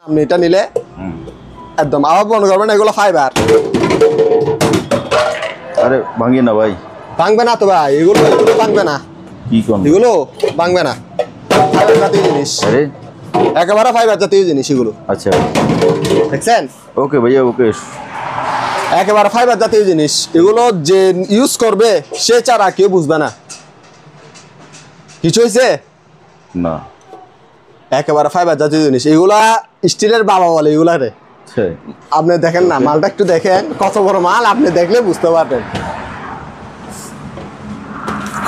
আপনি এটা নিলে একদম আবার মনে করবেন এগুলো ফাইবার। আরে ভাঙিয়ে না ভাই। ভাঙবে না তো ভাই, এগুলো ভাঙবে না, কি কোন এগুলো ভাঙবে না, ফাইবার জাতীয় জিনিস। আরে একেবারে ফাইবার জাতীয় জিনিস এগুলো, আচ্ছা দেখছেন? ওকে ভাইয়া ওকে। একেবারে ফাইবার জাতীয় জিনিস এগুলো, যে ইউজ করবে সে ছাড়া কেউ বুঝবে না। কিছু হয়েছে না, একেবারে ফাইবার জাতীয় জিনিস এগুলা, স্টিলের বাবা বলে এগুলা রে। আপনি দেখেন না মালটা, একটু দেখেন কত বড় মাল, আপনি দেখলে বুঝতে পারবেন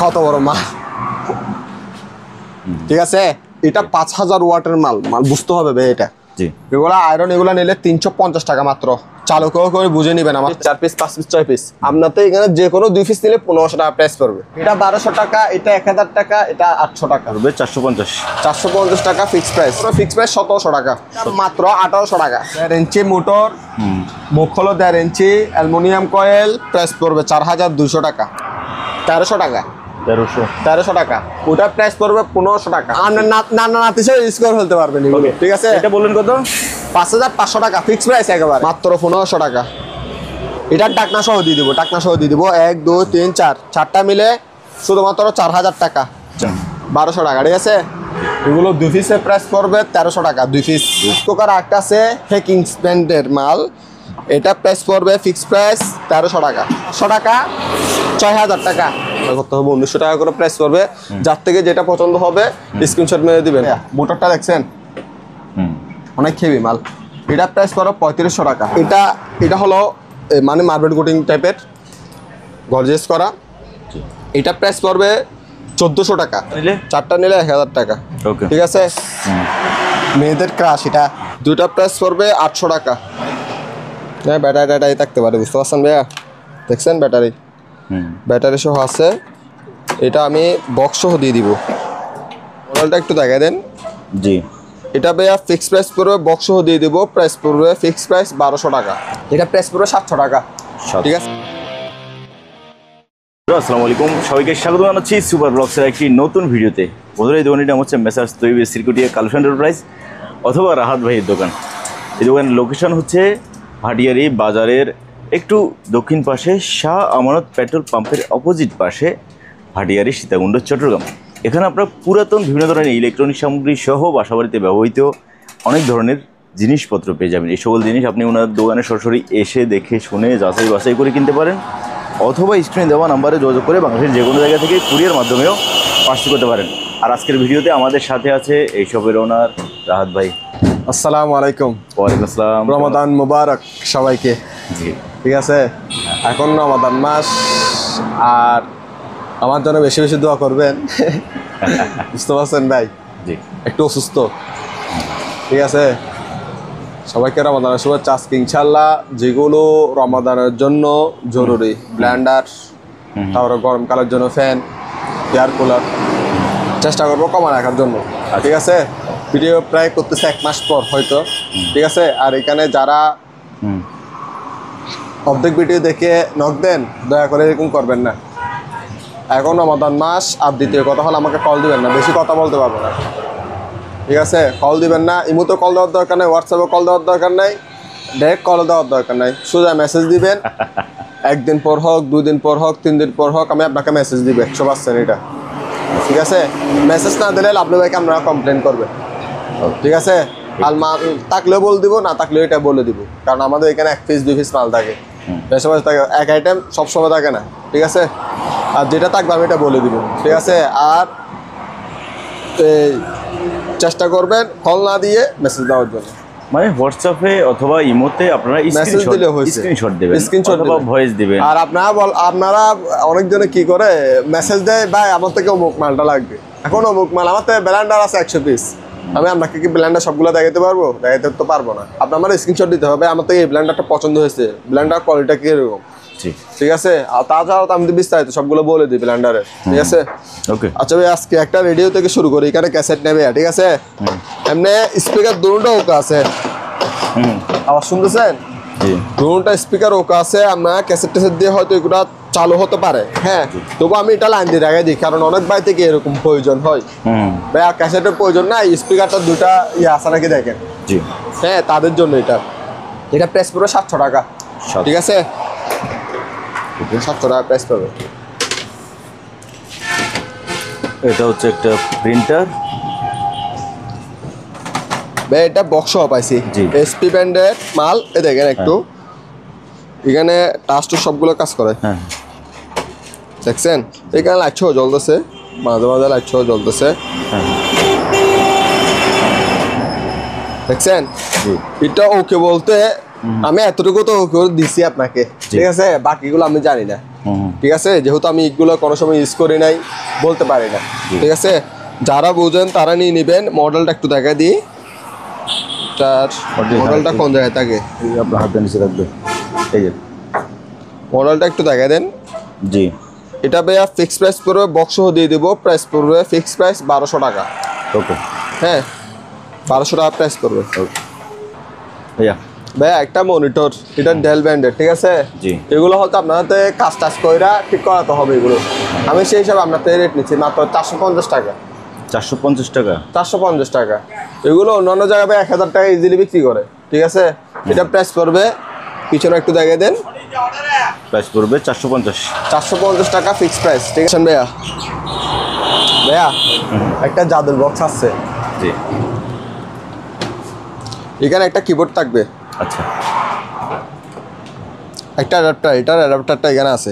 কত বড় মাল। ঠিক আছে, এটা 5000 ওয়াটের মাল, বুঝতে হবে ভাই এটা। এগুলা আয়রন, এগুলা নিলে 350 টাকা মাত্র। চালকও করে বুঝে নিবেন, আমার 4 পিস 5 পিস 6 পিস, আপনার তো এখানে যে কোনো 2 পিস নিলে 1500 টাকা প্রাইস পড়বে। এটা 1200 টাকা, এটা 1000 টাকা, এটা 800 টাকা, 450 টাকা ফিক্স প্রাইস। ফিক্স প্রাইস 1700 টাকা, মাত্র 1800 টাকা। 1.5 ইঞ্চি মোটর, মুখ হলো 1.5 ইঞ্চি, অ্যালুমিনিয়াম কয়েল, প্রাইস পড়বে 4200 টাকা, 1300 টাকা, 1300 টাকা। ওটা প্রাইস পড়বে 1500 টাকা। আপনার নানা নাতি হিসেবে ইউজ করে ফেলতে পারবেন এগুলো। ঠিক আছে, এটা বললেন কত? 5500 টাকা ফিক্স প্রাইস, একেবারে মাত্র 1500 টাকা। এটা টাকনা সহ দিয়ে দিব, টাকনা সহ দিয়ে দিব। 1 2 3 4 চারটা মিলে শুধুমাত্র 4000 টাকা, 1200 টাকা। ঠিক আছে, এগুলো 2 পিসের প্রাইস পড়বে 1300 টাকা, 2 পিস। কুকার একটা আছে হেকিং স্প্যান্ডের মাল, এটা প্রাইস পড়বে ফিক্স প্রাইস 1300 টাকা, 100 টাকা, 6000 টাকা করতে হবে, 1900 টাকা করে প্রাইস পড়বে। যার থেকে যেটা পছন্দ হবে স্ক্রিনশট মেরে দিবেন। মোটরটা দেখছেন, অনেক হেভি মাল। এটা প্রাইস পড়বে 3500 টাকা। এটা হলো মানে মার্বেল কোটিং টাইপের, গর্জিয়াস করা। এটা প্রাইস পড়বে 1400 টাকা, চারটা নিলে 1000 টাকা। ঠিক আছে, মেয়েদের ক্রাশ, এটা দুটা প্রাইস পড়বে 800 টাকা। হ্যাঁ, ব্যাটারি থাকতে পারে, বুঝতে পারছেন ভাইয়া? দেখছেন ব্যাটারি সহ আছে। এটা আমি বক্স সহ দিয়ে দিব, মডেলটা একটু দেখাই দেন। জি, এটা ভাইয়া ফিক্স প্রাইস পড়বে, বক্স সহ দিয়ে দিব, প্রাইস পড়বে ফিক্স প্রাইস 1200 টাকা। এটা প্রাইস পড়বে 700 টাকা। ঠিক আছে, আসসালামু আলাইকুম, সবাইকে স্বাগত জানাচ্ছি সুপার ব্লগসের একটি নতুন ভিডিওতে। বন্ধুরা, এই দোকানটির নাম হচ্ছে মেসার্স তৈয়ব সিরকুটিয়া কালেকশন এন্টারপ্রাইজ অথবা রাহাত ভাইয়ের দোকান। এই দোকানের লোকেশন হচ্ছে ভাটিয়ারি বাজারের একটু দক্ষিণ পাশে, শাহ আমানত পেট্রোল পাম্পের অপোজিট পাশে, ভাটিয়ারি সীতাকুণ্ড চট্টগ্রাম। এখানে আপনারা পুরাতন বিভিন্ন ধরনের ইলেকট্রনিক সামগ্রী সহ বাসাবাড়িতে ব্যবহৃত অনেক ধরনের জিনিসপত্র পেয়ে যাবেন। এই সকল জিনিস আপনি ওনার দোকানে সরাসরি এসে দেখে শুনে যাচাই বাছাই করে কিনতে পারেন, অথবা স্ক্রিনে দেওয়া নাম্বারে যোগাযোগ করে বাংলাদেশের যে কোনো জায়গা থেকে কুরিয়ার মাধ্যমেও পার্সেল করতে পারেন। আর আজকের ভিডিওতে আমাদের সাথে আছে এইসবের ওনার রাহাত ভাই। আসসালামু আলাইকুম। ওয়ালাইকুম আসসালাম। রমাদান মুবারক সবাইকে। জি, ঠিক আছে, এখন রমাদান মাস, আর আমার জন্য বেশি বেশি দোয়া করবেন। বুঝতে পারছেন ভাই? জি, একটু অসুস্থ। ঠিক আছে, সবাইকে রমাদানের শুভেচ্ছা। আজকে ইনশাল্লাহ যেগুলো রমাদানের জন্য জরুরি, ব্লেন্ডার, তারপরে গরমকালের জন্য ফ্যান, এয়ার কুলার, চেষ্টা করবো কমা রাখার জন্য। ঠিক আছে, ভিডিও প্রায় করতেছে 1 মাস পর হয়তো। ঠিক আছে, আর এখানে যারা অর্ধেক ভিডিও দেখে নক দেন, দয়া করে এরকম করবেন না। এখন রমাদান মাস, আর দ্বিতীয় কথা হলো আমাকে কল দিবেন না, বেশি কথা বলতে পারবো না। ঠিক আছে, কল দিবেন না, ইমোতে কল দেওয়ার দরকার নাই, হোয়াটসঅ্যাপে কল দেওয়ার দরকার নাই, ডাইরেক্ট কল দেওয়ার দরকার নাই। সোজা মেসেজ দিবেন, 1 দিন পর হোক, 2 দিন পর হোক, 3 দিন পর হোক, আমি আপনাকে মেসেজ দিব 100% এটা। ঠিক আছে, মেসেজ না দিলে লাভলু ভাইকে আমরা কমপ্লেন করবে। ঠিক আছে, আর মাল থাকলেও বলে দিব, না থাকলেও এটা বলে দিব, কারণ আমাদের এখানে 1 পিস 2 পিস মাল থাকে, বেশি থাকে, এক আইটেম সবসময় থাকে না। ঠিক আছে, আর যেটা থাকবে আমি এটা বলে দিব। ঠিক আছে, আর চেষ্টা করবেন কল না দিয়ে মেসেজ দেওয়ার জন্য। মানে হোয়াটসঅ্যাপে অথবা ইমোতে আপনারা মেসেজ দিলে হইছে, স্ক্রিনশট দিবেন, স্ক্রিনশট অথবা ভয়েস দিবেন। আর আপনারা অনেকজনে কি করে মেসেজ দেয়, ভাই আমার থেকে অমুক মালটা লাগবে, এখন অমুক মাল, আমার থেকে ব্লেন্ডার আছে 100 পিস, আমি আপনাকে কি ব্লেন্ডার সবগুলো দেখাতে পারবো? দেখাতে তো পারবো না। আপনার আমার স্ক্রিনশট দিতে হবে, আমার থেকে এই ব্লেন্ডারটা পছন্দ হয়েছে, ব্লেন্ডার কোয়ালিটিটা কিরকম। ঠিক আছে, আর তাছাড়াও তো আমি বিস্তারিত সবগুলো বলে দিই ব্লেন্ডারের। ঠিক আছে, ওকে। আচ্ছা ভাই, আজকে একটা রেডিও থেকে শুরু করি, এখানে ক্যাসেট নেবে। ঠিক আছে, এমনি স্পিকার দুটো ওকে আছে, আওয়াজ শুনতেছেন? দুটো স্পিকার ওকে আছে। আমরা ক্যাসেট দিয়ে হয়তো এগুলা চালু হতে পারে, হ্যাঁ, তবু আমি এটা লাইন দিয়ে রাখাই দিই, কারণ অনেক বাড়ি থেকে এরকম প্রয়োজন হয়। ভাইয়া ক্যাসেটের প্রয়োজন নাই, স্পিকারটা দুটা ইয়ে আছে নাকি দেখেন, জি হ্যাঁ, তাদের জন্য এটা প্রাইস পড়বে 700 টাকা, ঠিক আছে, 700 টাকা প্রাইস পাবে। এটা হচ্ছে একটা প্রিন্টার, ভাই এটা বক্স পাইছি, জি। এসপি ব্র্যান্ডের মাল, এ দেখেন একটু এখানে টাচ সবগুলো কাজ করে, হ্যাঁ দেখছেন, এখানে লাইট সহ জ্বলতেছে, মাঝে মাঝে লাইট সহ জ্বলতেছে, হ্যাঁ দেখছেন, জি এটা ওকে বলতে আমি এতটুকু তো ওকে দিছি আপনাকে, ঠিক আছে, বাকিগুলো আমি জানি না, ঠিক আছে, যেহেতু আমি এগুলো কোনো সময় ইউজ করি নাই, বলতে পারি না, ঠিক আছে, যারা বুঝেন তারা নিয়ে নেবেন। মডেলটা একটু দেখা দিই, তার মডেলটা কোন জায়গায় থাকে, এই আপনার হাতের নিচে রাখবে, এই যে মডেলটা একটু দেখা দেন। জি এটা ভাইয়া ফিক্স প্রাইস পড়বে, বক্স দিয়ে দেবো, প্রাইস পড়বে ফিক্স প্রাইস 1200 টাকা, ওকে হ্যাঁ 1200 টাকা প্রাইস পড়বে। ভাইয়া ভাইয়া একটা মনিটর, এটা ডেল ব্র্যান্ডের, ঠিক আছে, জি। এগুলো হয়তো আপনাদের কাজ টাজ কইরা ঠিক করাতে হবে এগুলো, আমি সেই হিসাবে আপনাদের রেট নিচ্ছি মাত্র 450 টাকা, 450 টাকা, 450 টাকা। এগুলো অন্যান্য জায়গায় 1000 টাকা ইজিলি বিক্রি করে, ঠিক আছে, এটা প্রাইস পড়বে, পিছনে একটু দেখিয়ে দেন, প্রাইস পড়বে 450। 450 টাকা ফিক্স প্রাইস, ঠিক আছে ভাইয়া। ভাইয়া একটা জাদুর বক্স আছে, জি এখানে একটা কিবোর্ড থাকবে, আচ্ছা একটা অ্যাডাপ্টার, এটার অ্যাডাপ্টারটা এখানে আছে,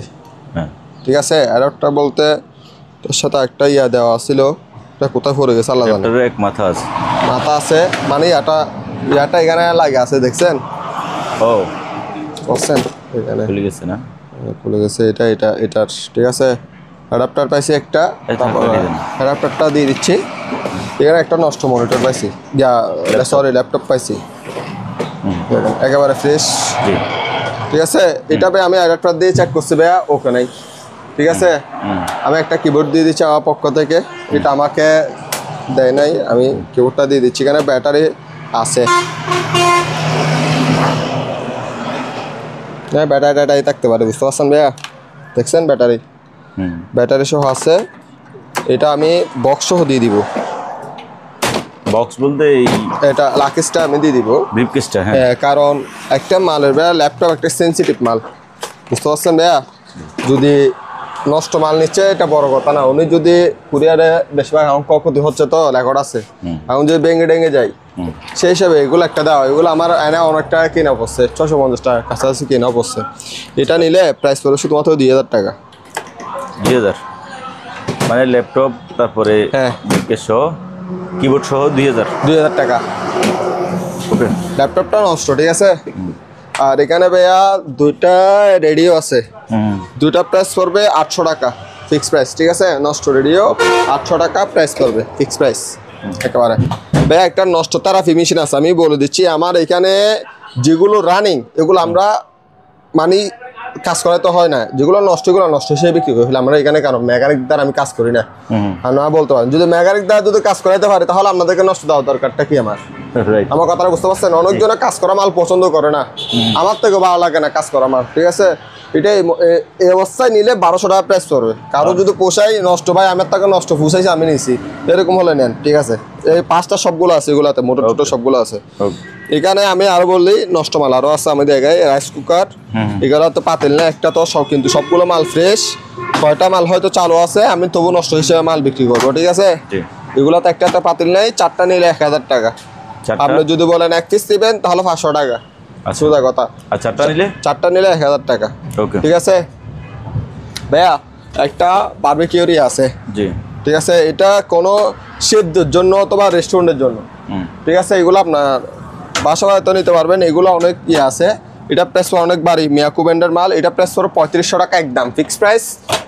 হ্যাঁ ঠিক আছে, অ্যাডাপ্টার বলতে তোর সাথে একটা ইয়া দেওয়া ছিল, এটা কোথায় পড়ে গেছে আল্লাহ জানে, এটারও এক মাথা আছে, মাথা আছে, মানে ইয়াটা এখানে লাগে আছে, দেখছেন, ও বুঝছেন, এখানে খুলে গেছে না, খুলে গেছে, এটার ঠিক আছে, অ্যাডাপ্টার পাইছি একটা, এটা কেটে দেন। অ্যাডাপ্টারটা দিয়ে দিচ্ছি, এখানে একটা নষ্ট মনিটর পাইছি, সরি ল্যাপটপ পাইছি, একেবারে ফ্রেশ, জি ঠিক আছে, এটা ভাই আমি অ্যাডাপ্টার দিয়ে চেক করছি ভাইয়া, ওকে নাই, ঠিক আছে, আমি একটা কিবোর্ড দিয়ে দিচ্ছি আমার পক্ষ থেকে, এটা আমাকে দেয় নাই, আমি কিবোর্ডটা দিয়ে দিচ্ছি, এখানে ব্যাটারি আছে, হ্যাঁ ব্যাটারি থাকতে পারে, বুঝতে পারছেন ভাইয়া, দেখছেন ব্যাটারি, ব্যাটারি সহ আছে, এটা আমি বক্স সহ দিয়ে দিব, বক্স বলতে এই এটা লাকেজটা আমি দিয়ে দিব, ব্রিফকেসটা, হ্যাঁ হ্যাঁ, কারণ একটা মালের ভাইয়া ল্যাপটপ একটা সেন্সিটিভ মাল, বুঝতে পারছেন ভাইয়া, যদি নষ্ট মাল নিচ্ছে এটা বড় কথা না, উনি যদি কুরিয়ারে বেশিরভাগ এখন ক্ষতি হচ্ছে তো রেকর্ড আছে, এখন যদি ভেঙে ডেঙে যায়, সেই হিসাবে এগুলো একটা দেওয়া, এগুলো আমার এনে অনেক টাকা কেনা পড়ছে, 650 টাকা কাছাকাছি কেনা পড়ছে, এটা নিলে প্রাইস পড়বে শুধুমাত্র 2000 টাকা, 2000, মানে ল্যাপটপ তারপরে হ্যাঁ ব্রিফকেস সহ কিবোর্ড সহ 2000 টাকা, ওকে ল্যাপটপটা নষ্ট, ঠিক আছে, আর এখানে ভাইয়া দুইটা রেডিও আছে, দুইটা প্রাইস পড়বে 800 টাকা ফিক্স প্রাইস, ঠিক আছে, নষ্ট রেডিও 800 টাকা প্রাইস পড়বে ফিক্স প্রাইস একেবারে। ভাইয়া একটা নষ্ট তারাফি মেশিন আছে, আমি বলে দিচ্ছি, আমার এখানে যেগুলো রানিং এগুলো আমরা মানে কাজ করাতে হয় না, যেগুলো নষ্ট এগুলো নষ্ট হিসেবে বিক্রি করি, আমরা এখানে কারণ মেকানিক দ্বারা আমি কাজ করি না, আর না বলতে পারেন যদি মেকানিক দ্বারা যদি কাজ করাতে পারে তাহলে আপনাদেরকে নষ্ট দেওয়ার দরকারটা কি আমার, রাইট, আমার কথাটা বুঝতে পারছেন, অনেকজনে কাজ করা মাল পছন্দ করে না, আমার থেকেও ভালো লাগে না কাজ করা মাল, ঠিক আছে, এটাই এই অবস্থায় নিলে 1200 টাকা প্রাইস পড়বে, কারো যদি পোষাই নষ্ট, ভাই আমার টাকা নষ্ট ফুসাইছে আমি নিছি, এরকম হলে নেন, ঠিক আছে, এই 5টা সবগুলো আছে, এগুলাতে মোটর টোটো সবগুলো আছে, এখানে আমি আরো বললি নষ্ট মাল আরো আছে আমাদের জায়গায়, রাইস কুকার, এগুলো তো পাতিল না একটা, তো সব কিন্তু সবগুলো মাল ফ্রেশ, 6টা মাল হয়তো চালু আছে, আমি তবু নষ্ট হিসেবে মাল বিক্রি করবো, ঠিক আছে, এগুলোতে একটা পাতিল নেই, 4টা নিলে 1000 টাকা, আপনি যদি বলেন 1 পিস দিবেন তাহলে 500 টাকা, সোজা কথা, আর 4টা নিলে 4টা নিলে 1000 টাকা, ওকে, ঠিক আছে ভাইয়া। একটা বারবিকিউরি আছে, জি ঠিক আছে, এটা কোনো সেদ্ধের জন্য অথবা রেস্টুরেন্টের জন্য, ঠিক আছে, এগুলো আপনার বাসা বাড়িতে নিতে পারবেন, এগুলো অনেক ইয়ে আছে, এটা প্রাইস অনেক বাড়ি, মিয়াকু ব্র্যান্ডের মাল, এটা প্রাইস পড়বে 3500 টাকা একদম ফিক্স প্রাইস,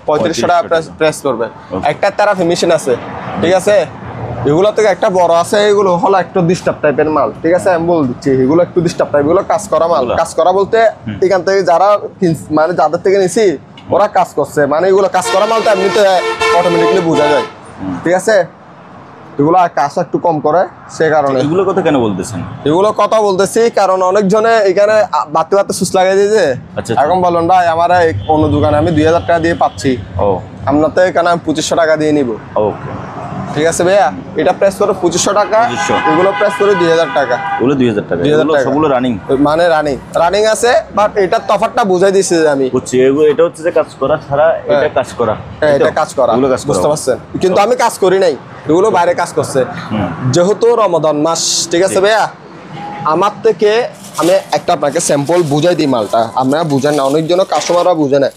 3500 টাকা প্রাইস পড়বে, একটা তারাফি মেশিন আছে, ঠিক আছে, এগুলো থেকে একটা বড় আছে, এগুলো হলো একটু ডিস্টার্ব টাইপের মাল, ঠিক আছে, আমি বলে দিচ্ছি এগুলো একটু ডিস্টার্ব টাইপ, এগুলো কাজ করা মাল, কাজ করা বলতে এখান থেকে যারা মানে যাদের থেকে নিছি ওরা কাজ করছে, মানে এগুলো কাজ করা মাল তো এমনিতে অটোমেটিকলি বোঝা যায়, ঠিক আছে, এগুলো কাজ একটু কম করে, সে কারণে। এগুলো কথা কেন বলতেছেন? এগুলো কথা বলতেছি কারণ অনেকজনে এখানে বাড়তে বাড়তে সুস লাগাই দিয়েছে। আচ্ছা। এখন বলুন ভাই আমার অন্য দোকানে আমি 2000 টাকা দিয়ে পাচ্ছি, ও আপনার তো এখানে আমি 2500 টাকা দিয়ে নিব। ওকে, ঠিক আছে ভাইয়া, এটা প্রেস করে 2500 টাকা, 2500 এগুলো প্রেস করে 2000 টাকা। ওগুলো 2000 টাকা, 2000 এগুলো টাকা। সবগুলো রানিং? মানে রানিং আছে, বাট এটার তফাৎটা বুঝাই দিচ্ছি যে আমি। বুঝছি, এটা হচ্ছে যে কাজ করা ছাড়া এটা কাজ করা। হ্যাঁ, এটা কাজ করা, এগুলো কাজ করা, বুঝতে পারছেন? কিন্তু আমি কাজ করি নাই, এগুলো বাইরে কাজ করছে। যেহেতু রমাদান মাস, ঠিক আছে ভাইয়া, আমার থেকে আমি একটা আপনাকে স্যাম্পল বুঝাই দিই মালটা, আপনারা বুঝেন না, অনেকজন কাস্টমাররা বুঝে না।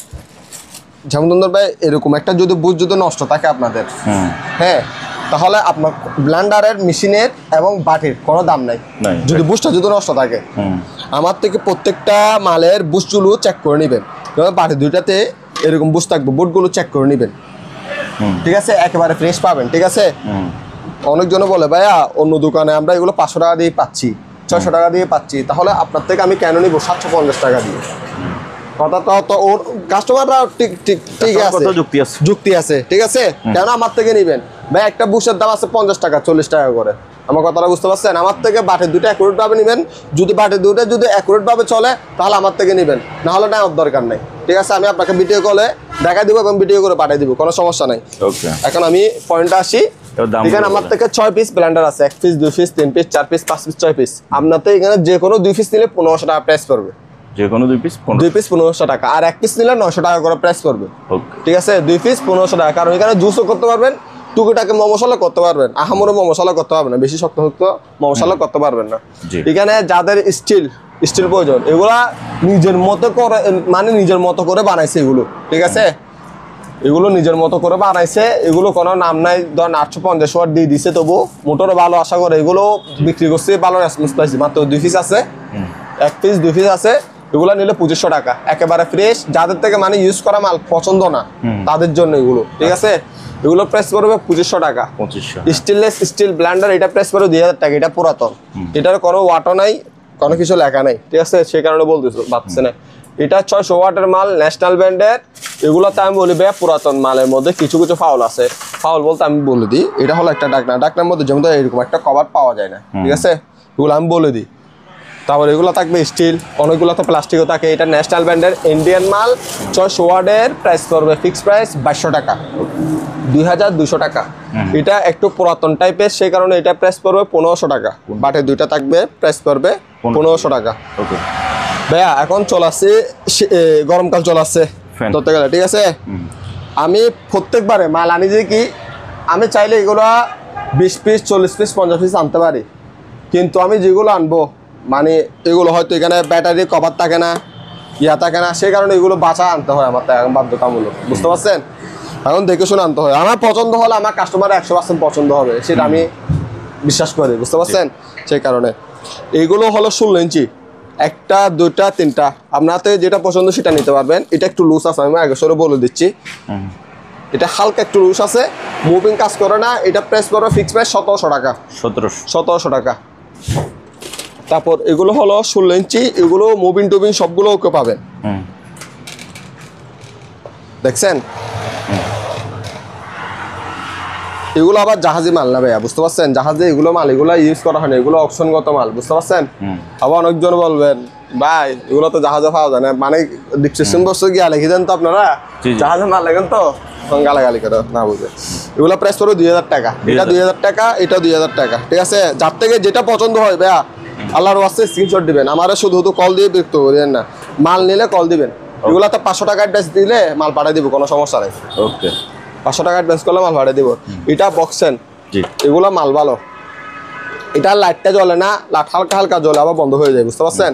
যেমন ধরুন ভাই এরকম একটা যদি বুঝ যদি নষ্ট থাকে আপনাদের, হ্যাঁ, তাহলে আপনার ব্লেন্ডারের, মেশিনের এবং বাটির কোনো দাম নাই যদি বুঝটা যদি নষ্ট থাকে। আমার থেকে প্রত্যেকটা মালের বুঝগুলো চেক করে নেবেন, বাটি দুইটাতে এরকম বুঝ থাকবে, বুটগুলো চেক করে নেবেন, ঠিক আছে, একেবারে ফ্রেশ পাবেন। ঠিক আছে, অনেকজন বলে ভাইয়া অন্য দোকানে আমরা এগুলো 500 টাকা দিয়ে পাচ্ছি, 600 টাকা দিয়ে পাচ্ছি, তাহলে আপনার থেকে আমি কেন নিব 750 টাকা দিয়ে? কথাটা তো ওর কাস্টমাররা ঠিক আছে, যুক্তি আছে, ঠিক আছে, কেন আমার থেকে নিবেন ভাই? একটা বুশের দাম আছে 50 টাকা 40 টাকা করে, আমার কথাটা বুঝতে পারছেন? আমার থেকে বাটের দুটো অ্যাকুরেট ভাবে নেবেন, যদি বাটের দুটো যদি অ্যাকুরেট ভাবে চলে তাহলে আমার থেকে নেবেন, না হলে নেওয়ার দরকার নেই। ঠিক আছে, আমি আপনাকে ভিডিও কলে দেখা দিব এবং ভিডিও করে পাঠিয়ে দিব, কোনো সমস্যা নাই। এখন আমি পয়েন্টে আসি। এখানে আমার থেকে 6 পিস ব্লেন্ডার আছে, 1 piece 2 piece 3 piece 4 piece 5 piece 6 piece. আপনার এখানে যে কোনো 2 পিস নিলে 1500 টাকা প্রাইস পড়বে, যে কোনো 2 পিস 1500 টাকা, আর 1 পিস নিলে 900 টাকা করে প্রাইস পড়বে। ঠিক আছে, 2 পিস 1500 টাকা, কারণ এখানে জুসও করতে পারবেন, টুকিটাকে মশলা করতে পারবেন, আহামরি মশলা করতে পারবেন না, বেশি শক্ত মশলা করতে পারবেন না। এখানে যাদের স্টিল প্রয়োজন, এগুলা নিজের মতো করে, মানে নিজের মতো করে বানাইছে এগুলো। ঠিক আছে, এগুলো নিজের মতো করে বানাইছে, এগুলো কোনো নাম নাই, ধরেন 850 ওয়াট দিয়ে দিছে, তবু মোটরও ভালো, আশা করে এগুলো বিক্রি করছে, ভালো রেসপন্স পাইছি। মাত্র 2 পিস আছে, 1 পিস 2 পিস আছে, এগুলো নিলে 2500 টাকা, একেবারে ফ্রেশ। যাদের থেকে মানে ইউজ করা মাল পছন্দ না তাদের জন্য এগুলো। ঠিক আছে, এগুলো প্রাইস পড়বে 2500 টাকা। স্টেনলেস স্টিল ব্লেন্ডার, এটা প্রাইস পড়বে 2000 টাকা, এটা পুরাতন, এটার কোনো ওয়াটও নাই, কোনো কিছু লেখা নাই। ঠিক আছে, সেই কারণে বলতেছো ভাবছে না। এটা 600 ওয়াটের মাল, ন্যাশনাল ব্র্যান্ডের। এগুলোতে আমি বলি ভাইয়া পুরাতন মালের মধ্যে কিছু কিছু ফাউল আছে। ফাউল বলতে আমি বলে দিই, এটা হলো একটা ডাকনার মধ্যে যেমন এরকম একটা কভার পাওয়া যায় না। ঠিক আছে, এগুলো আমি বলে দিই। তারপর এগুলো থাকবে স্টিল, অনেকগুলো তো প্লাস্টিকও থাকে। এটা ন্যাশনাল ব্র্যান্ডের ইন্ডিয়ান মাল, 600 ওয়াটের, প্রাইস পড়বে ফিক্সড প্রাইস 2200 টাকা, 2200 টাকা। এটা একটু পুরাতন টাইপের, সেই কারণে এটা প্রাইস পড়বে 1500 টাকা। বাটে দুইটা থাকবে, প্রাইস পড়বে 1500 টাকা। ভাইয়া এখন চলে আসছে গরমকাল চলে আসছে ধরতে গেলে। ঠিক আছে, আমি প্রত্যেকবারে মাল আনি যে কি, আমি চাইলে এগুলো 20 পিস 40 পিস 50 পিস আনতে পারি, কিন্তু আমি যেগুলো আনবো মানে এগুলো হয়তো এখানে ব্যাটারি কভার থাকে না, থাকে না, সেই কারণে এগুলো বাঁচা আনতে হয় আমার, এখন বাধ্যতামূলক। বুঝতে পারছেন? এখন দেখে শুনে আনতে হয়। আমার পছন্দ হলে আমার কাস্টমার 100% পছন্দ হবে, সেটা আমি বিশ্বাস করি। বুঝতে পারছেন? সেই কারণে এইগুলো হলো 16 ইঞ্চি, 1টা 2টা 3টা, আপনাদের যেটা পছন্দ সেটা নিতে পারবেন। এটা একটু লুজ আছে, আমি আগে সরে বলে দিচ্ছি, এটা হালকা একটু লুজ আছে, মুভিং কাজ করে না। এটা প্রাইস পড়বে ফিক্সড প্রাইস 1700 টাকা, 1700 টাকা। তারপর এগুলো হলো 16 ইঞ্চি, এগুলো মুভিং টুবিং সবগুলো ওকে পাবেন। দেখছেন, এগুলো আবার জাহাজি মাল না ভাইয়া, বুঝতে পারছেন? জাহাজে এগুলো মাল, এগুলো ইউজ করা হয় না, এগুলো অপশনগত মাল। বুঝতে পারছেন? আবার অনেকজন বলবেন ভাই এগুলো তো জাহাজে পাওয়া যায় না, মানে ডিসক্রিপশন বক্সে গিয়ে লিখে দেন তো আপনারা, জাহাজে মাল লেখেন তো গালাগালি করে না বুঝে। এগুলো প্রাইস পড়বে 2000 টাকা, এটা 2000 টাকা, এটা 2000 টাকা। ঠিক আছে, যার থেকে যেটা পছন্দ হয় ভাইয়া আল্লাহর ওয়াস্তে স্ক্রিনশট দিবেন, আমারে শুধু কল দিয়ে বিরক্ত করেন না, মাল নিলে কল দিবেন। এগুলো তো 500 টাকা অ্যাডভান্স দিলে মাল পাঠিয়ে দিব, কোনো সমস্যা নেই। ওকে, 500 টাকা অ্যাডভান্স করলে মাল পাঠিয়ে দিব। এটা বক্সেন, এগুলো মাল ভালো, এটা লাইটটা জ্বলে না, লাইট হালকা হালকা জ্বলে আবার বন্ধ হয়ে যায়। বুঝতে পারছেন?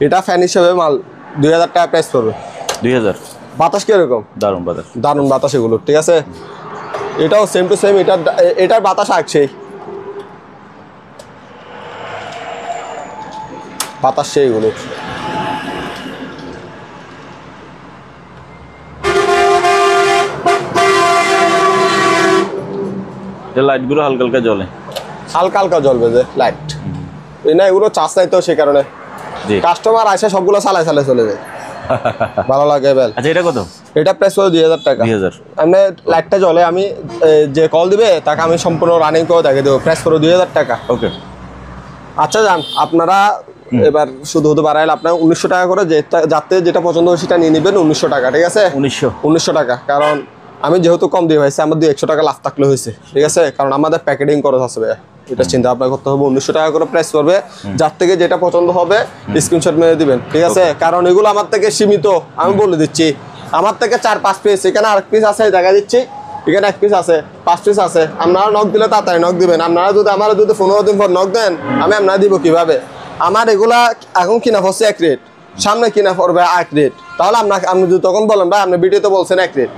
এটা ফ্যান হিসেবে মাল 2000 টাকা প্রাইস পড়বে। 2000। বাতাস কিরকম? দারুণ বাতাস এগুলো। ঠিক আছে, এটাও সেম টু সেম, এটার বাতাস আসছেই, বাতাস সেইগুলো। লাইটগুলো হালকা হালকা জ্বলে, হালকা হালকা জ্বলবে যে লাইট, না এগুলো চার্জ নাই তো, সেই কারণে কাস্টমার আসে সবগুলো চালায় চলে যায়, ভালো লাগে। বেল, আচ্ছা এটা কত? এটা প্রাইস পড়বে 2000 টাকা। 2000 এমনি লাইটটা জ্বলে, আমি যে কল দিবে তাকে আমি সম্পূর্ণ রানিং করে দেখে দেবো। প্রাইস পড়বে 2000 টাকা। ওকে। আচ্ছা যান, আপনারা এবার শুধু বাড়াইলে আপনার 1900 টাকা করে, যাতে যেটা পছন্দ হয় সেটা নিয়ে নেবেন 1900 টাকা, ঠিক আছে? 1900 টাকা, কারণ আমি যেহেতু কম দিয়ে হয়েছে, আমার 100 টাকা লাভ থাকলে হয়েছে, ঠিক আছে? কারণ আমাদের প্যাকেটিং খরচ আছে ভাইয়া, এটা চিন্তা ভাবনা করতে হবে। 1900 টাকা করে প্রাইস পড়বে, যার থেকে যেটা পছন্দ হবে স্ক্রিনশট মেরে দিবেন, ঠিক আছে? কারণ এগুলো আমার থেকে সীমিত, আমি বলে দিচ্ছি। আমার থেকে 4-5 পিস, এখানে আরেক পিস আছে দেখা দিচ্ছি, এখানে 1 পিস আছে, 5 পিস আছে। আপনারা নক দিলে তাড়াতাড়ি নক দিবেন। আপনারা যদি আমার যদি 15 দিন পর নক দেন, আমি আপনারা দিব কিভাবে? আমার এগুলা এখন কিনা পড়ছে 1 রেট, সামনে কিনা পড়বে 8 রেট। তাহলে আপনি যদি তখন বলেন ভাই আপনি ভিডিওতে বলছেন 1 রেট,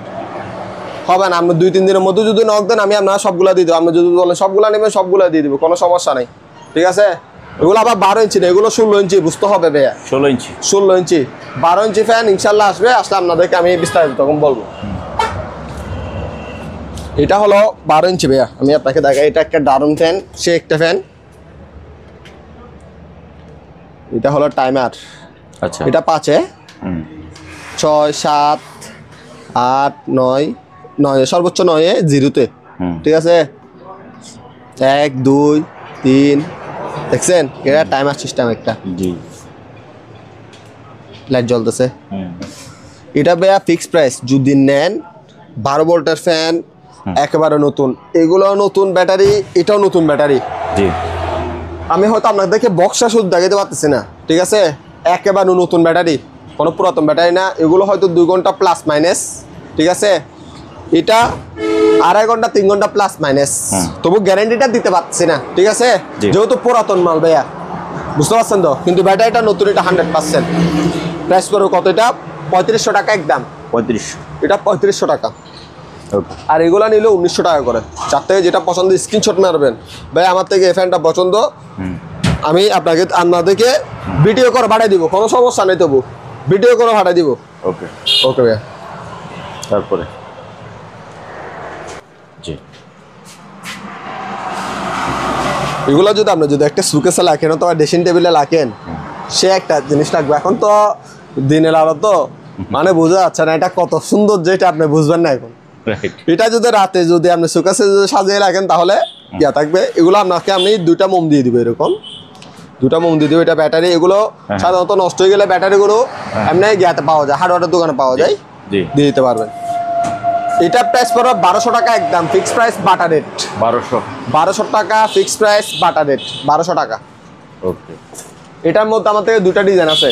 হবে না। আপনি 2-3 দিনের মধ্যে যদি নক দেন, আমি আপনারা সবগুলা দিয়ে দেবো। আপনি যদি বলেন সবগুলা নেবেন, সবগুলা দিয়ে দিব, কোনো সমস্যা নেই, ঠিক আছে? এগুলো আবার 12 ইঞ্চি না, এগুলো 16 ইঞ্চি, বুঝতে হবে ভাইয়া। 16 ইঞ্চি 16 ইঞ্চি 12 ইঞ্চি ফ্যান ইনশাল্লাহ আসবে, আসলে আপনাদেরকে আমি বিস্তারিত তখন বলবো। এটা হলো 12 ইঞ্চি ভাইয়া, আমি আপনাকে দেখাই। এটা একটা দারুন ফ্যান, সে একটা ফ্যান। এটা হলো টাইমার। আচ্ছা। এটা 5-এ 6, 7, 8, 9, সর্বোচ্চ 9-এ 0-তে, ঠিক আছে? 1, 2, 3, দেখছেন? এটা টাইমার সিস্টেম একটা। জি। লাইট জ্বলতেছে। এটা ভাইয়া ফিক্সড প্রাইস, যদি নেন 12 ভোল্টের ফ্যান একেবারে নতুন। এগুলো নতুন ব্যাটারি, এটাও নতুন ব্যাটারি। জি। আমি হয়তো আপনাদেরকে বক্সটা শুধু দেখাতে পারতেছি না, ঠিক আছে? একেবারে নতুন ব্যাটারি, কোনো পুরাতন ব্যাটারি না। এগুলো হয়তো 2 ঘন্টা প্লাস মাইনাস, ঠিক আছে? এটা 2.5 ঘন্টা 3 ঘন্টা প্লাস মাইনাস, তবু গ্যারান্টিটা দিতে পারছি না, ঠিক আছে? যেহেতু পুরাতন মাল ভাইয়া, বুঝতে পারছেন তো? কিন্তু ব্যাটারিটা নতুন, এটা 100%। প্রাইস পড়বে কত? এটা 3500 টাকা একদম। 3500, এটা 3500 টাকা। ওকে। আর এগুলা নিলে 1900 টাকা করে। যার থেকে যেটা পছন্দ স্ক্রিনশট মারবেন, ভাই আমার থেকে এই ফ্যানটা পছন্দ, আমি আপনাদেরকে ভিডিও করে পাঠিয়ে দিব, কোনো সমস্যা নেই, তবু ভিডিও করে পাঠিয়ে দিব। ওকে। ওকে ভাইয়া। তারপরে জি, এগুলো যদি আপনি যদি একটা সুকেসে রাখেন অথবা ড্রেসিং টেবিলে রাখেন, সে একটা জিনিস লাগবে। এখন তো দিনের আলো তো, মানে বোঝা যাচ্ছে না এটা কত সুন্দর, যেটা আপনি বুঝবেন না এখন। রাইট। এটা যদি রাতে যদি আপনি সুকেসে যদি সাজিয়ে রাখেন, তাহলে ইয়া থাকবে। এগুলো আপনাকে আমি 2টা মোম দিয়ে দিব, এরকম 2টা মোম দিয়ে দিব। এটা ব্যাটারি, এগুলো সাধারণত নষ্ট হয়ে গেলে ব্যাটারিগুলো এমনি গিয়াতে পাওয়া যায়, হার্ডওয়্যারের দোকানে পাওয়া যায়, জি, দিয়ে দিতে পারবেন। এটা প্রাইস পড়বে 1200 টাকা একদম, ফিক্সড প্রাইস, বাটা রেট। 1200 টাকা ফিক্সড প্রাইস, বাটা রেট 1200 টাকা। ওকে। এটার মধ্যে আমার থেকে 2টা ডিজাইন আছে,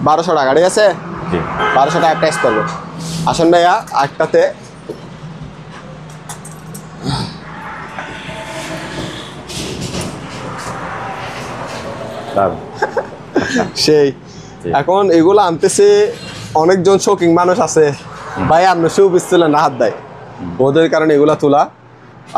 1200 টাকা, ঠিক আছে? জি। 1200 টাকা প্রাইস পড়বে। আসেন ভাইয়া একটাতে, সেই এখন এগুলো আনতেছে অনেকজন শৌখিন মানুষ আছে ভাই, আপনি শোপিস তুলেন না, হাত দেয়, ওদের কারণে এগুলা তোলা।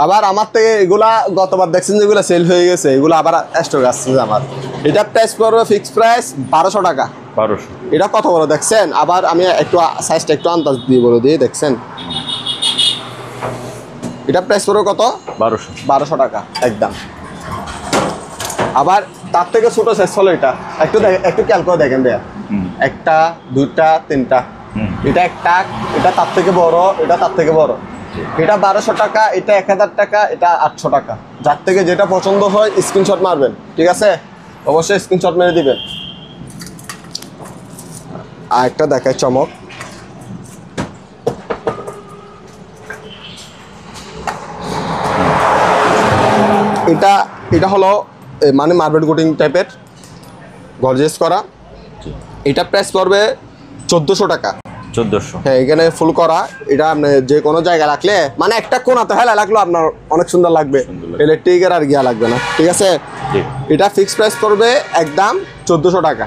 আবার আমার থেকে এগুলা গতবার দেখছেন যেগুলো সেল হয়ে গেছে, এগুলো আবার স্টক আসছে আমার। এটা প্রাইস পড়বে ফিক্সড প্রাইস 1200 টাকা। 1200। এটা কত বড় দেখছেন? আবার আমি একটু সাইজটা একটু আন্দাজ দিয়ে বলে দিয়ে, দেখছেন? এটা প্রাইস পড়বে কত? 1200 টাকা একদম। আবার তার থেকে ছোট সাইজ হলো এটা, একটু খেয়াল করে দেখেন ভাইয়া, 1টা 2টা 3টা, এটা একটা, এটা তার থেকে বড়, এটা তার থেকে বড়। এটা 1200 টাকা, এটা 1000 টাকা, এটা 800 টাকা। যার থেকে যেটা পছন্দ হয় স্ক্রিনশট মারবেন, ঠিক আছে? অবশ্যই স্ক্রিনশট মেরে দিবেন। আর একটা দেখায় চমক, এটা হলো মানে মার্বেল কোটিং টাইপের, গর্জিয়াস করা। এটা প্রাইস পড়বে 1400 টাকা। 1400। হ্যাঁ, এখানে ফুল করা। এটা আপনি যে কোনো জায়গায় রাখলে, মানে একটা কোনাতে হেলা লাগলো আপনার অনেক সুন্দর লাগবে, ইলেকট্রিকের আর গিয়া লাগবে না, ঠিক আছে? এটা ফিক্সড প্রাইস পড়বে একদম 1400 টাকা।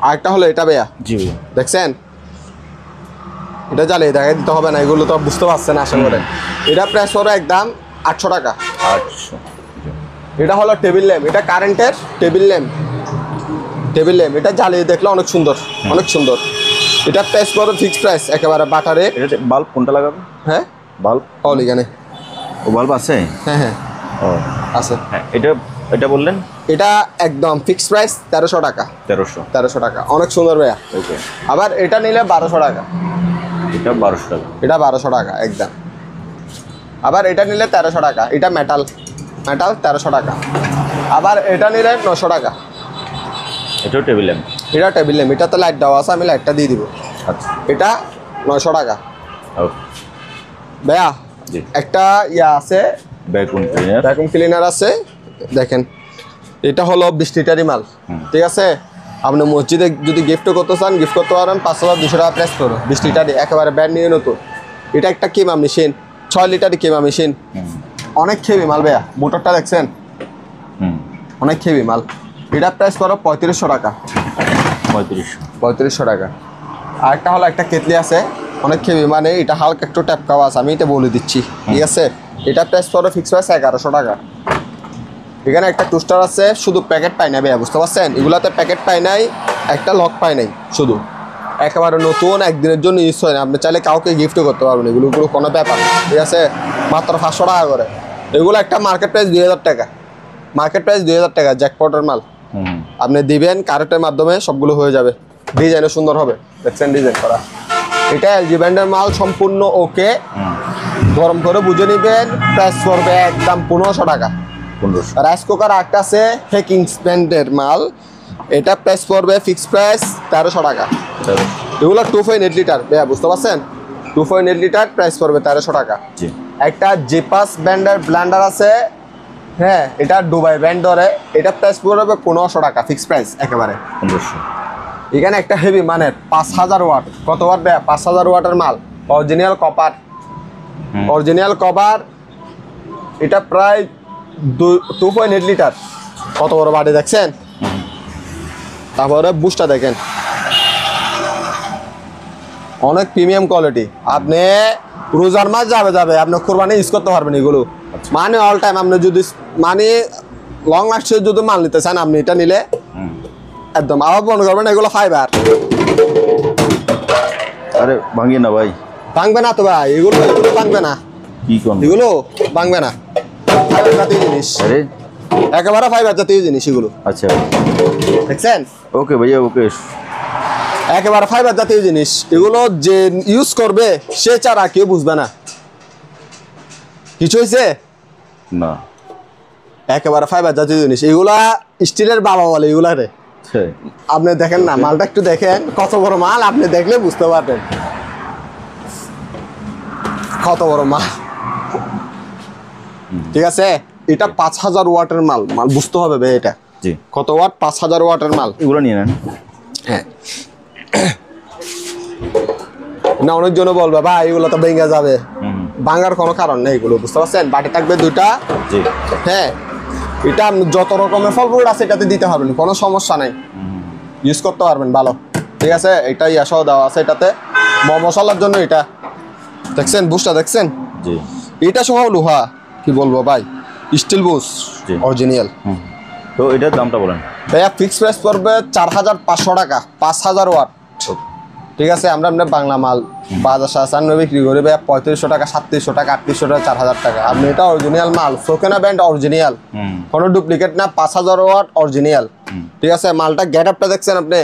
আরেকটা হলো এটা ভাইয়া, জি, দেখছেন? এটা জ্বালিয়ে দেখাই দিতে হবে না, এগুলো তো বুঝতে পারছেন আশা করে। এটা প্রাইস পড়বে একদম 800 টাকা। 800। এটা হলো টেবিল ল্যাম্প, এটা কারেন্টের টেবিল ল্যাম্প, এটা জ্বালিয়ে দেখলে অনেক সুন্দর, অনেক সুন্দর। এটা প্রাইস পড়বে ফিক্সড প্রাইস, একেবারে বাটা রেট। এটা বাল্ব কোনটা লাগাবে? হ্যাঁ, বাল্ব অল এখানে। ও বাল্ব আছে? হ্যাঁ হ্যাঁ ও আছে। হ্যাঁ, এটা এটা বললেন এটা একদম ফিক্সড প্রাইস 1300 টাকা। 1300 টাকা, অনেক সুন্দর ভাইয়া। ওকে। আবার এটা নিলে 1200 টাকা। এটা 1200 টাকা। এটা 1200 টাকা একদম। আবার এটা নিলে 1300 টাকা। এটা মেটাল 1300 টাকা। আবার এটা নিলে 900 টাকা। এটাও টেবিল ল্যাম্প। এটা টেবিল ল্যাম্প, এটা তো লাইট দেওয়া আছে, আমি লাইটটা দিয়ে দিব। আচ্ছা। এটা 900 টাকা। ওকে ভাইয়া জি। একটা ইয়া আছে, ভ্যাকুয়াম ক্লিনার আছে, দেখেন এটা হলো 20 লিটারই মাল। ঠিক আছে, আপনি মসজিদে যদি গিফট করতে চান গিফট করতে পারেন। 5200 টাকা প্রাইস করো, 20 লিটারই একেবারে ব্র্যান্ড নিয়ে নতুন। এটা একটা কিমা মেশিন, 6 লিটারই কিমা মেশিন, অনেক খেবি মাল ভাইয়া। মোটরটা দেখছেন, অনেক খেবি মাল। এটা প্রাইস করো 3500 টাকা। 3500 টাকা। আর একটা হলো একটা কেতলি আছে, অনেক খেবি, মানে এটা হালকা একটু ট্যাপ খাওয়া আছে, আমি এটা বলে দিচ্ছি। ঠিক আছে, এটা প্রাইস করো ফিক্স প্রাইস 1100 টাকা। এখানে একটা টুস্টার আছে, শুধু প্যাকেট পাই না ভাইয়া, বুঝতে পারছেন? এগুলাতে প্যাকেট পাই নাই, একটা লক পাই নাই, শুধু একেবারে নতুন, একদিনের জন্য ইউজ হয় না। আপনি চাইলে কাউকে গিফটও করতে পারবেন, এগুলো কোনো ব্যাপার না। ঠিক আছে, মাত্র 500 টাকা করে। এগুলো একটা মার্কেট প্রাইস 2000 টাকা। মার্কেট প্রাইস 2000 টাকা, জ্যাকপটের মাল। আপনি দিবেন কারেন্টের মাধ্যমে, সবগুলো হয়ে যাবে। ডিজাইনও সুন্দর হবে, দেখছেন ডিজাইন করা। এটা এলজি ব্র্যান্ডের মাল, সম্পূর্ণ ওকে। গরম করে বুঝে নিবেন, প্রাইস পড়বে একদম 1500 টাকা। রাইস কুকার একটা আছে হেকিংস ব্র্যান্ডের মাল, এটা প্রাইস পড়বে ফিক্সড প্রাইস 1300 টাকা। এগুলো 2.8 লিটার ভাইয়া, বুঝতে পারছেন? 2.8 লিটার প্রাইস পড়বে 1300 টাকা। একটা জিপাস ব্র্যান্ডের ব্লেন্ডার আছে, হ্যাঁ, এটা দুবাই ব্র্যান্ডরে, এটা প্রাইস পড়বে 1500 টাকা ফিক্সড প্রাইস একেবারে 1500। এখানে একটা হেভি মানের 5000 ওয়াট, কত ওয়াট ভাইয়া? 5000 ওয়াটের মাল, অরিজিনাল কপার। এটা প্রায় 2.8 লিটার, কত বড় বাড়ি দেখছেন? তারপরে বুস্টটা দেখেন, অনেক প্রিমিয়াম কোয়ালিটি। আপনি রোজার মাস যাবে আপনি কোরবানি ইউজ করতে পারবেন এগুলো, মানে অল টাইম। আপনি যদি মানে লং লাস্টের যদি মাল নিতে চান, আপনি এটা নিলে একদম। আবার মনে করবেন এগুলো ফাইবার। আরে ভাঙিয়ে না ভাই। ভাঙবে না তো ভাই, এগুলো ভাঙবে না, এগুলো ভাঙবে না। ফাইবার জাতীয় জিনিস, একেবারে ফাইবার জাতীয় জিনিস এগুলো। আচ্ছা, দেখছেন? ওকে ভাইয়া, ওকে। একেবারে ফাইবার জাতীয় জিনিস এগুলো, যে ইউজ করবে সে ছাড়া কেউ বুঝবে না। কিছু হয়েছে না, একেবারে ফাইবার জাতীয় জিনিস এগুলা। স্টিলের বাবা বলে এগুলা রে। আপনি দেখেন না, মালটা একটু দেখেন কত বড় মাল, আপনি দেখলে বুঝতে পারবেন কত বড় মাল। ঠিক আছে, এটা 5000 ওয়াটের মাল বুঝতে হবে ভাই। এটা কত ওয়াট? 5000 ওয়াটের মাল। এগুলো নিয়ে নেন। হ্যাঁ, না অনেকজন বলবে ভাই এগুলো তো ভেঙে যাবে, ভাঙার কোনো কারণ নেই এগুলো, বুঝতে পারছেন? বাটি থাকবে 2টা। হ্যাঁ, এটা যত রকমের ফল ফ্রুট আছে এটাতে দিতে পারবেন, কোনো সমস্যা নেই, ইউজ করতে পারবেন ভালো। ঠিক আছে, এটা ইয়াসহ দেওয়া আছে এটাতে, মশলার জন্য এটা দেখছেন, বুশটা দেখছেন? এটা সহ লোহা, কি বলবো ভাই, স্টিল বুশ অরিজিনাল। তো এটার দামটা বলেন ভাইয়া। ফিক্সড প্রাইস পড়বে 4500 টাকা, 5000 ওয়াট। ঠিক আছে, আমরা বাংলা মাল বাজার সামনে বিক্রি করি ভাইয়া 3500 টাকা, 3700 টাকা, 3800 টাকা, 4000 টাকা। আপনি এটা অরিজিনাল মাল, সোকেনা ব্র্যান্ড অরিজিনাল, কোনো ডুপ্লিকেট না, 5000 ওয়াট অরিজিনাল। ঠিক আছে, মালটা গেট আপটা দেখছেন আপনি,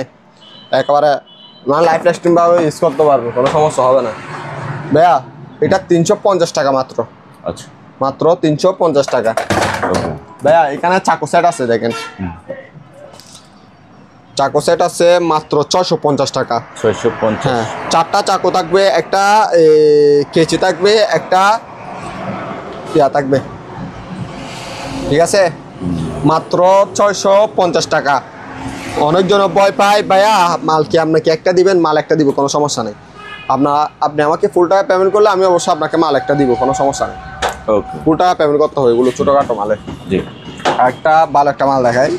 একেবারে মাল লাইফ লাস্টিং ভাবে ইউজ করতে পারবে, কোনো সমস্যা হবে না ভাইয়া। এটা 350 টাকা মাত্র। আচ্ছা, মাত্র 350 টাকা ভাইয়া। এখানে চাকু সেট আছে, দেখেন চাকু সেট আছে মাত্র 650 টাকা। 650। হ্যাঁ, 4টা চাকু থাকবে, একটা কেচি থাকবে, একটা ইয়া থাকবে। ঠিক আছে, মাত্র 650 টাকা। অনেকজন ভয় পায় ভাইয়া মাল কি আপনাকে একটা দিবেন, মাল একটা দিব, কোনো সমস্যা নেই। আপনি আমাকে ফুল টাকা পেমেন্ট করলে আমি অবশ্যই আপনাকে মাল একটা দিব, কোনো সমস্যা নেই। ওকে, ফুল টাকা পেমেন্ট করতে হবে, এগুলো ছোটোখাটো মালে। জি, একটা ভালো একটা মাল দেখাই,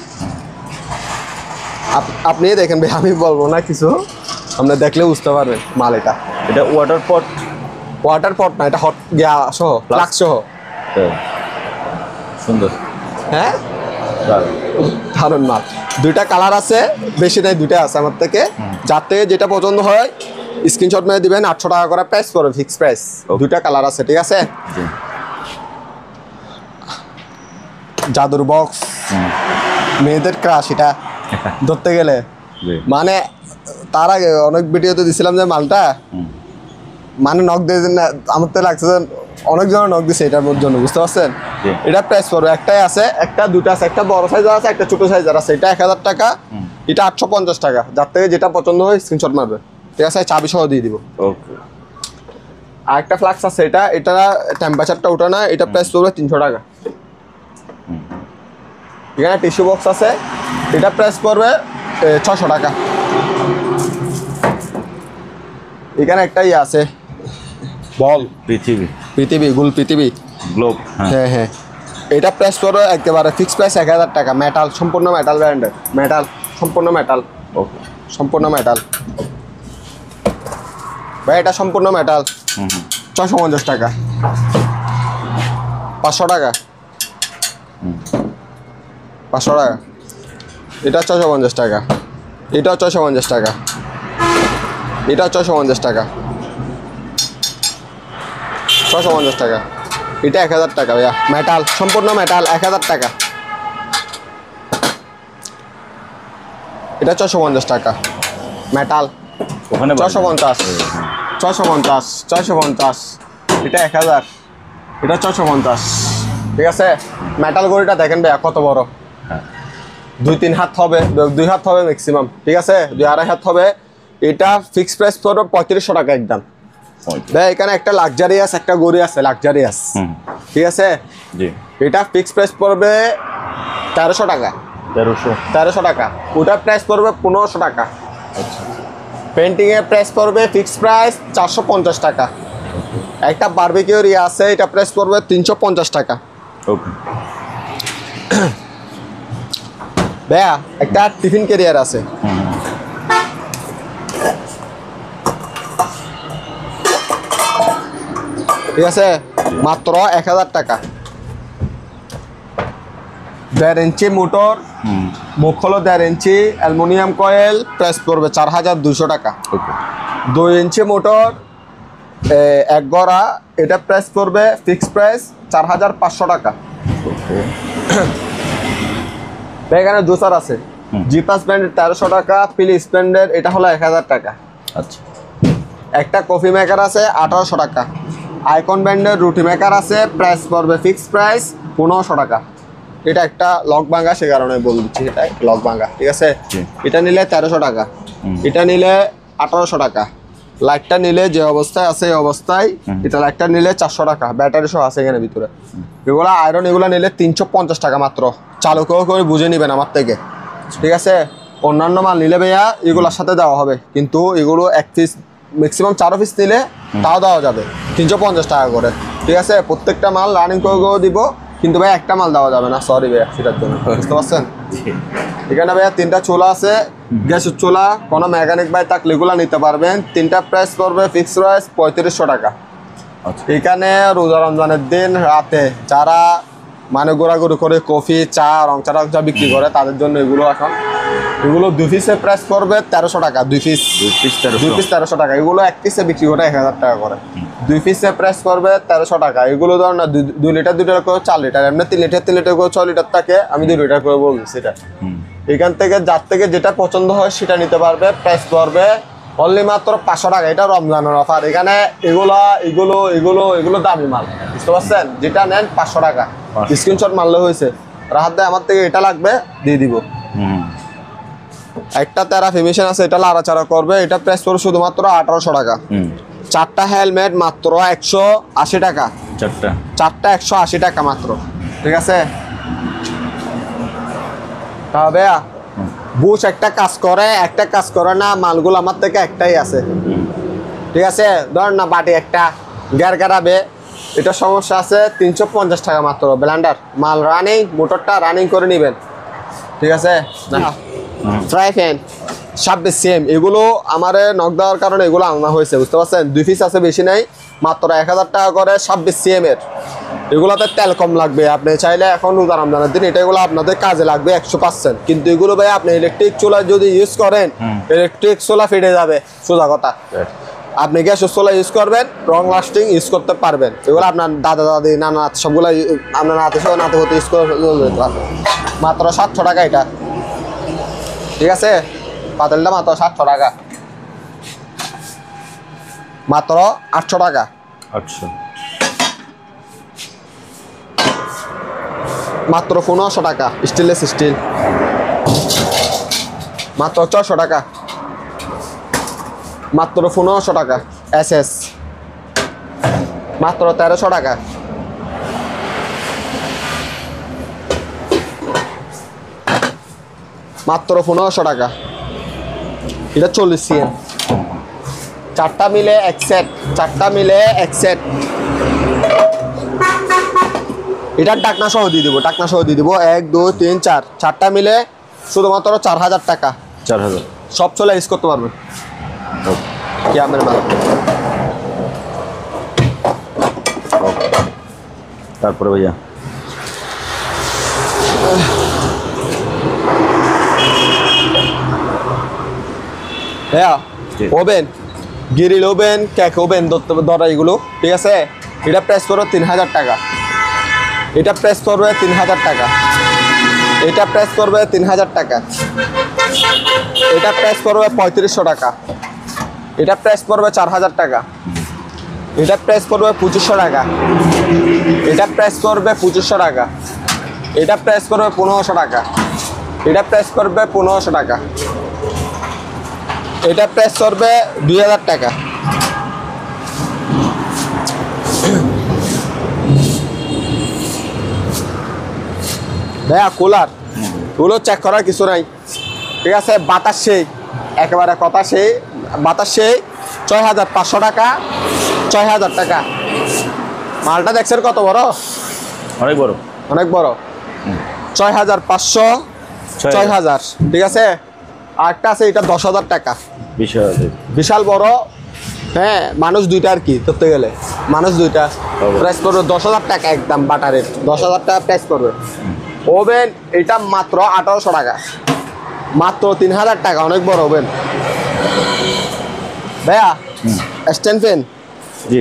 আপনি দেখেন ভাই, আমি বলবো না কিছু, আপনি দেখলে বুঝতে পারবেন মাল। এটা ওয়াটার পট না, এটা হট গ্যা সহ, ফ্লাক্স সহ। সুন্দর। হ্যাঁ, দারুণ মাল। 2টা কালার আছে, বেশি নাই, 2টা আছে আমার থেকে। যার থেকে যেটা পছন্দ হয় স্ক্রিনশট মেরে দিবেন, 800 টাকা করে প্রাইস পড়বে, ফিক্স প্রাইস। 2টা কালার আছে, ঠিক আছে। জাদুর বক্স, মেয়েদের ক্রাশ এটা ধরতে গেলে। মানে তার আগে অনেক ভিডিওতে দিছিলাম যে মালটা মানে নক দিয়ে না, আমার তো লাগছে যে অনেকজন নক দিছে এটার জন্য, বুঝতে পারছেন? এটা প্রাইস পড়বে, একটাই আছে, একটা দুটো আছে, একটা বড় সাইজের আছে, একটা ছোট সাইজের আছে। এটা 1000 টাকা, এটা 850 টাকা। যার থেকে যেটা পছন্দ হয় স্ক্রিনশট মারবে, ঠিক আছে? চাবি সহ দিয়ে দিব। ওকে। আর একটা ফ্লাক্স আছে, এটা টেম্পারেচারটা ওঠে না, এটা প্রাইস পড়বে 300 টাকা। এখানে টিস্যু বক্স আছে, এটা প্রাইস পড়বে 600 টাকা। এখানে একটা ইয়ে আছে, বল পৃথিবী গোল পৃথিবী গ্লোব। হ্যাঁ হ্যাঁ, এটা প্রাইস পড়বে একেবারে ফিক্স প্রাইস 1000 টাকা। মেটাল, সম্পূর্ণ মেটাল ব্র্যান্ডের, মেটাল, সম্পূর্ণ মেটাল। ওকে, সম্পূর্ণ মেটাল ভাই, এটা সম্পূর্ণ মেটাল। 650 টাকা। 500 টাকা, 500 টাকা। এটা 650 টাকা, এটাও 650 টাকা, এটাও 650 টাকা, 650 টাকা। এটা 1000 টাকা ভাইয়া, মেটাল, সম্পূর্ণ মেটাল, 1000 টাকা। এটা 650 টাকা, মেটাল। ওখানে 650, 650, 650। এটা 1000, এটা 650। ঠিক আছে? মেটাল গড়িটা দেখেন ভাইয়া কত বড়, 2-3 হাত হবে, 2 হাত হবে ম্যাক্সিমাম, ঠিক আছে? 2-2.5 হাত হবে। এটা ফিক্স প্রাইস পড়বে 3500 টাকা একদম ভাই। এখানে একটা লাক্সারিয়াস একটা গড়ি আছে, লাক্সারিয়াস, ঠিক আছে? জি, এটা ফিক্স প্রাইস পড়বে 1300 টাকা। 1300 টাকা। ওটার প্রাইস পড়বে 1500 টাকা। পেন্টিং এর প্রাইস পড়বে ফিক্স প্রাইস 450 টাকা। একটা বারবিকিউর ইয়ে আছে, এটা প্রাইস পড়বে 350 টাকা। ওকে ভাইয়া একটা টিফিন ক্যারিয়ার আছে, ঠিক আছে? মাত্র 1000 টাকা। 1.5 ইঞ্চি মোটর, মুখ হলো 1.5 ইঞ্চি, অ্যালুমিনিয়াম কয়েল, প্রাইস পড়বে 4200 টাকা। 2 ইঞ্চি মোটর, 1 গড়া, এটা প্রাইস পড়বে ফিক্স প্রাইস 4500 টাকা। এখানে জুসার আছে, জিপাস ব্র্যান্ডের 1300 টাকা, ফিলিপস ব্র্যান্ডের এটা হলো 1000 টাকা। আচ্ছা। একটা কফি মেকার আছে 1800 টাকা। আইকন ব্র্যান্ডের রুটি মেকার আছে, প্রাইস পড়বে ফিক্স প্রাইস 1500 টাকা। এটা একটা লক ভাঙা, সে কারণে বলে দিচ্ছি, এটা লক ভাঙা, ঠিক আছে? এটা নিলে 1300 টাকা, এটা নিলে 1800 টাকা। লাইটটা নিলে যে অবস্থায় আছে এই অবস্থায়, এটা লাইটটা নিলে 400 টাকা, ব্যাটারি সহ আছে এখানে ভিতরে। এগুলা আয়রন, এগুলা নিলে 350 টাকা মাত্র। চালু করে বুঝে নেবেন আমার থেকে, ঠিক আছে? অন্যান্য মাল নিলে ভাইয়া এগুলোর সাথে দেওয়া হবে, কিন্তু এগুলো 1 পিস ম্যাক্সিমাম 4 পিস নিলে তাও দেওয়া যাবে 350 টাকা করে, ঠিক আছে? প্রত্যেকটা মাল রানিং করে দিব, কিন্তু ভাই একটা মাল দেওয়া যাবে না, সরি ভাইয়া সেটার জন্য, বুঝতে পারছেন? এখানে ভাইয়া 3টা চুলা আছে, গ্যাসের চুলা, কোনো মেকানিক ভাই থাকলে এগুলো নিতে পারবেন। 3টা প্রাইস পড়বে ফিক্স প্রাইস 3500 টাকা। এখানে রোজা রমজানের দিন রাতে যারা মানে ঘোরাঘুরি করে কফি, চা, রং চা বিক্রি করে, তাদের জন্য এগুলো এখন, এগুলো 2 পিসের প্রাইস পড়বে 1300 টাকা। 2 পিস 1300 টাকা। এগুলো 1 পিসে বিক্রি করে 1000 টাকা করে। 2 পিসের প্রাইস পড়বে 1300 টাকা। এগুলো ধর না 2 লিটার 2 লিটার করে 4 লিটার, এমনি 3 লিটার 3 লিটার করে 6 লিটার থাকে, আমি 2 লিটার করে বলছি সেটা। এখান থেকে যার থেকে যেটা পছন্দ হয় সেটা নিতে পারবে। প্রাইস পড়বে অনলি মাত্র 500 টাকা। এটা রমজানের অফার। এখানে এগুলো দামি মাল, বুঝতে পারছেন? যেটা নেন 500 টাকা, স্ক্রিনশট মারলে হয়েছে। রাহাত দেয় আমার থেকে এটা লাগবে, দিয়ে দিব। একটা তেরা ফিমিশন আছে, এটা লাড়াচাড়া করবে, এটা প্রাইস পড়বে শুধুমাত্র 1800 টাকা। 4টা হেলমেট মাত্র 180 টাকা। 4টা 180 টাকা মাত্র, ঠিক আছে? তবে বুশ একটা কাজ করে, একটা কাজ করে না, মালগুলো আমার থেকে একটাই আছে, ঠিক আছে? ধর না বাটি একটা গ্যার গাড়াবে, এটা সমস্যা আছে, 350 টাকা মাত্র। ব্লেন্ডার মাল রানিং, মোটরটা রানিং করে নেবেন, ঠিক আছে? ফ্রাই প্যান 26 cm, এগুলো আমার নক দেওয়ার কারণে এগুলো আনা হয়েছে, বুঝতে পারছেন? 2 পিস আছে, বেশি নাই, মাত্র 1000 টাকা করে 26 cm এর। এগুলোতে তেল কম লাগবে, আপনি চাইলে এখন রোজা রমজানের দিন এগুলো আপনাদের কাজে লাগবে 100%। কিন্তু এগুলো ভাই আপনি ইলেকট্রিক চুলা যদি ইউজ করেন, ইলেকট্রিক চুলা ফেটে যাবে, সোজা কথা। আপনি গ্যাসের চুলা ইউজ করবেন, লং লাস্টিং ইউজ করতে পারবেন। এগুলো আপনার দাদা দাদি নানা সবগুলো আপনার নাতি সহ নাতি হতে ইউজ করে পারবেন। মাত্র 700 টাকা এটা, ঠিক আছে? পাতিলটা মাত্র 700 টাকা, মাত্র 800 টাকা। আচ্ছা, মাত্র 1500 টাকা স্টেনলেস স্টিল, মাত্র 600 টাকা, মাত্র 1500 টাকা SS, মাত্র 1300 টাকা, মাত্র 1500 টাকা। এটা 40 CM, 4টা মিলে এক সেট, 4টা মিলে এক সেট। এটার টাকনা সহ দিয়ে দিব, টাকনা সহ দিয়ে দিব 1 2 3 4, 4টা মিলে শুধুমাত্র 4000 টাকা। 4000 সব চলে ইউজ করতে পারবেন। কি আমার মাল। তারপরে ভাইয়া হ্যাঁ, oven, grill oven, cake oven, ধরা এগুলো, ঠিক আছে? এটা প্রাইস করবে 3000 টাকা, এটা প্রাইস করবে 3000 টাকা, এটা প্রাইস করবে 3000 টাকা, এটা প্রাইস করবে 3500 টাকা, এটা প্রাইস করবে 4000 টাকা, এটা প্রাইস করবে 2500 টাকা, এটা প্রাইস করবে 2500 টাকা, এটা প্রাইস করবে 1500 টাকা, এটা প্রাইস করবে 1500 টাকা, এটা প্রাইস করবে 2000 টাকা। ভাইয়া কুলার ওগুলো চেক করার কিছু নাই, ঠিক আছে? বাতাস সেই, একেবারে কথা সেই, বাতাস সেই। 6500 টাকা, 6000 টাকা। মালটা দেখছেন কত বড়? অনেক বড়, অনেক বড়। 6500, 6000, ঠিক আছে? আরেকটা আছে, এটা 10000 টাকা, বিশাল বড়। হ্যাঁ, মানুষ দুইটা আর কি ধরতে গেলে, মানুষ দুইটা। প্রাইস করবে 10000 টাকা, একদম বাটারের 10000 টাকা প্রাইস করবে। ওভেন এটা মাত্র 1800 টাকা, মাত্র 3000 টাকা, অনেক বড় ওভেন। ভাইয়া স্ট্যান্ড ফ্যান, জি,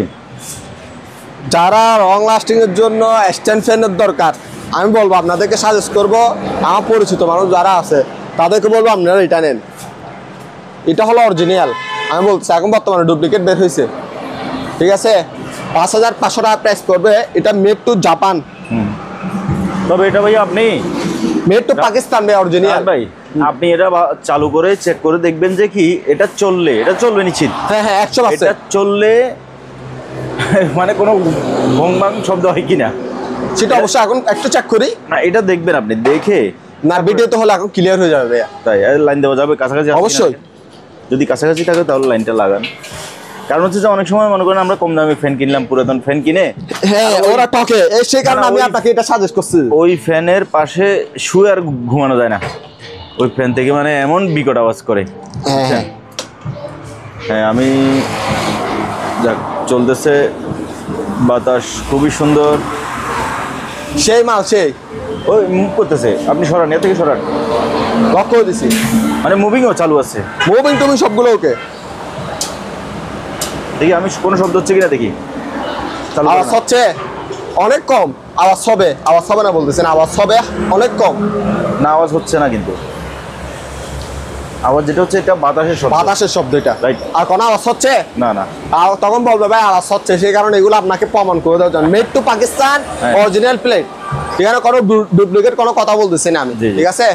যারা লং লাস্টিং এর জন্য স্ট্যান্ড ফ্যানের দরকার, আমি বলবো আপনাদেরকে সাজেস্ট করব, আমার পরিচিত মানুষ যারা আছে তাদেরকে বলবো আপনারা এটা নেন। এটা হলো অরিজিনাল, আমি বলছি, এখন বর্তমানে ডুপ্লিকেট বের হয়েছে, ঠিক আছে? 5500 টাকা প্রাইস করবে। এটা মেড টু জাপান, তবে এটা ভাই আপনি মেড টু পাকিস্তান ভাই, অরিজিনাল ভাই। আপনি এটা চালু করে চেক করে দেখবেন যে কি এটা চলবে নিশ্চিত। হ্যাঁ হ্যাঁ, 100%। এটা চললে মানে কোনো ভং ভাং শব্দ হয় কিনা সেটা অবশ্যই এখন একটু চেক করি না, এটা দেখবেন আপনি দেখে। না, ভিডিও তো হলে এখন ক্লিয়ার হয়ে যাবে ভাইয়া। তাই লাইন দেওয়া যাবে কাছাকাছি? অবশ্যই, যদি কাছাকাছি থাকে তাহলে লাইনটা লাগান। কারণ হচ্ছে যে অনেক সময় মনে করেন আমরা কম দামি ফ্যান কিনলাম, পুরাতন ফ্যান কিনে, হ্যাঁ ওরা ঠকে, সেই কারণে আমি আপনাকে এটা সাজেস্ট করছি। ওই ফ্যানের পাশে শুয়ে আর ঘুমানো যায় না, ওই ফ্যান থেকে মানে এমন বিকট আওয়াজ করে। হ্যাঁ হ্যাঁ, আমি যাক চলতেছে, বাতাস খুবই সুন্দর, সেই মাল সেই ওই মুভ করতেছে। আপনি সরান, এ থেকে সরান, লক করে দিছি, মানে মুভিংও চালু আছে। মুভিং তুমি সবগুলো ওকে। দেখি আমি কোনো শব্দ হচ্ছে কিনা দেখি। আওয়াজ হচ্ছে অনেক কম, আওয়াজ হবে না বলতেছেন, আওয়াজ হবে অনেক কম। না, আওয়াজ হচ্ছে না, কিন্তু আওয়াজ যেটা হচ্ছে এটা বাতাসের শব্দ, বাতাসের শব্দ এটা। রাইট। আর কোনো আওয়াজ হচ্ছে না না, আর তখন বলবে ভাই আওয়াজ হচ্ছে, সেই কারণে এগুলো আপনাকে প্রমাণ করে দেওয়া যায়। Made to Pakistan, original plate, এখানে কোনো ডুপ্লিকেট কোনো কথা বলতেছি না আমি, ঠিক আছে?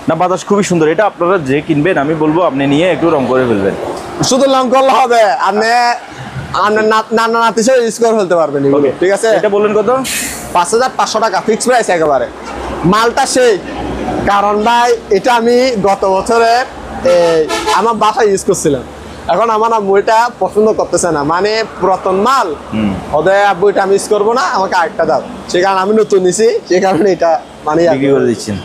না, বাতাস খুবই সুন্দর। এটা আপনারা যে কিনবেন আমি বলবো আপনি নিয়ে একটু রং করে ফেলবেন। শুধু রং করলে হবে, আপনি নানা নাতি হিসেবে ইউজ করে ফেলতে পারবেন এগুলো, ঠিক আছে? এটা বললেন কত? 5500 টাকা ফিক্স প্রাইস একেবারে। মালটা সেই, কারণ ভাই এটা আমি গত বছরে আমার বাসায় ইউজ করছিলাম, এখন আমার আম্মু এটা পছন্দ করতেছে না, মানে পুরাতন মাল, ওদের আব্বু এটা আমি ইউজ করবো না, আমাকে আরেকটা দাও, সেই কারণে আমি নতুন নিছি, সেই কারণে এটা মানে বিক্রি করে দিচ্ছেন।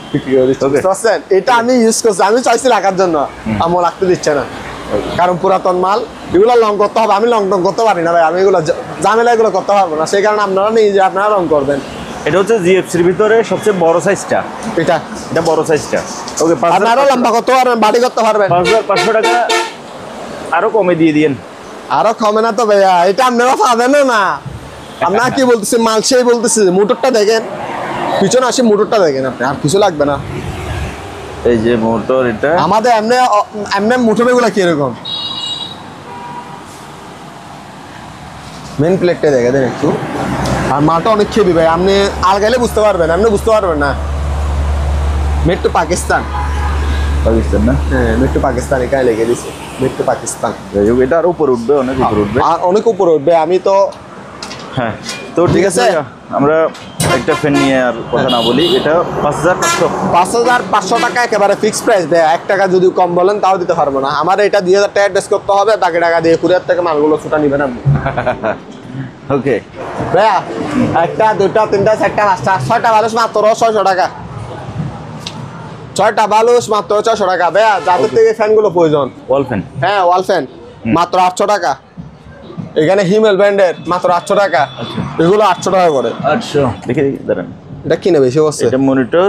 এটা আমি ইউজ করছি, আমি চাইছি রাখার জন্য, আম্মু রাখতে দিচ্ছে না, কারণ পুরাতন মাল, এগুলো রং করতে হবে, আমি রং করতে পারি না ভাই, আমি এগুলো ঝামেলা এগুলো করতে পারবো না, সেই কারণে আপনারা নিজে আপনারা রং করবেন। এটা হচ্ছে জিএফসির ভিতরে সবচেয়ে বড় সাইজটা, এটা বড় সাইজটা। ওকে, আপনারা লম্বা করতে পারবেন, বাড়ি করতে পারবেন। 5500 টাকা আরো কমে দিয়ে দিন। আরো কমে না তো ভাইয়া, এটা আপনারা পাবেন না। আপনারা কি বলতেছে, মাল সেই বলতেছে। মোটরটা দেখেন, পিছনে আসে মোটরটা দেখেন আপনি, আর কিছু লাগবে না। এই যে মোটর, এটা আমাদের এমনি এমনি মোটর গুলা কিরকম, মেন প্লেটটা দেখে দেন একটু। আর মালটা অনেক খেবি ভাই, আপনি আলগাইলে বুঝতে পারবেন, আপনি বুঝতে পারবেন না। Made to Pakistan. পাকিস্তান না? হ্যাঁ, মেড টু পাকিস্তান এখানে লেগে দিছে, মেড টু পাকিস্তান। যাই হোক, এটা আর উপর উঠবে, অনেক উপর উঠবে। আর অনেক উপরে উঠবে। আমি তো হ্যাঁ, তো ঠিক আছে, আমরা একটা ফ্যান নিয়ে আর কথা না বলি। এটা 5500। 5500 টাকা একেবারে ফিক্সড প্রাইস দেয়। 1 টাকা যদি কম বলেন তাও দিতে পারবো না। আমার এটা 2000 টাকা অ্যাড্রেস করতে হবে, বাকি টাকা দিয়ে কুরিয়ার থেকে মালগুলো ছুটা নিবেন আপনি। ওকে ভাইয়া, 1টা 2টা 3টা 4টা 5টা 6টা বালুস মাত্র 600 টাকা। 6টা বালুস মাত্র 600 টাকা। ভাইয়া, যাদের থেকে ফ্যানগুলো প্রয়োজন, ওয়াল ফ্যান। হ্যাঁ ওয়াল ফ্যান মাত্র 800 টাকা। এখানে হিমেল ব্র্যান্ডের মাত্র 800 টাকা। এগুলো 800 টাকা করে। 800 দেখে দাঁড়ান, এটা কিনে বেশি বলছে। এটা মনিটর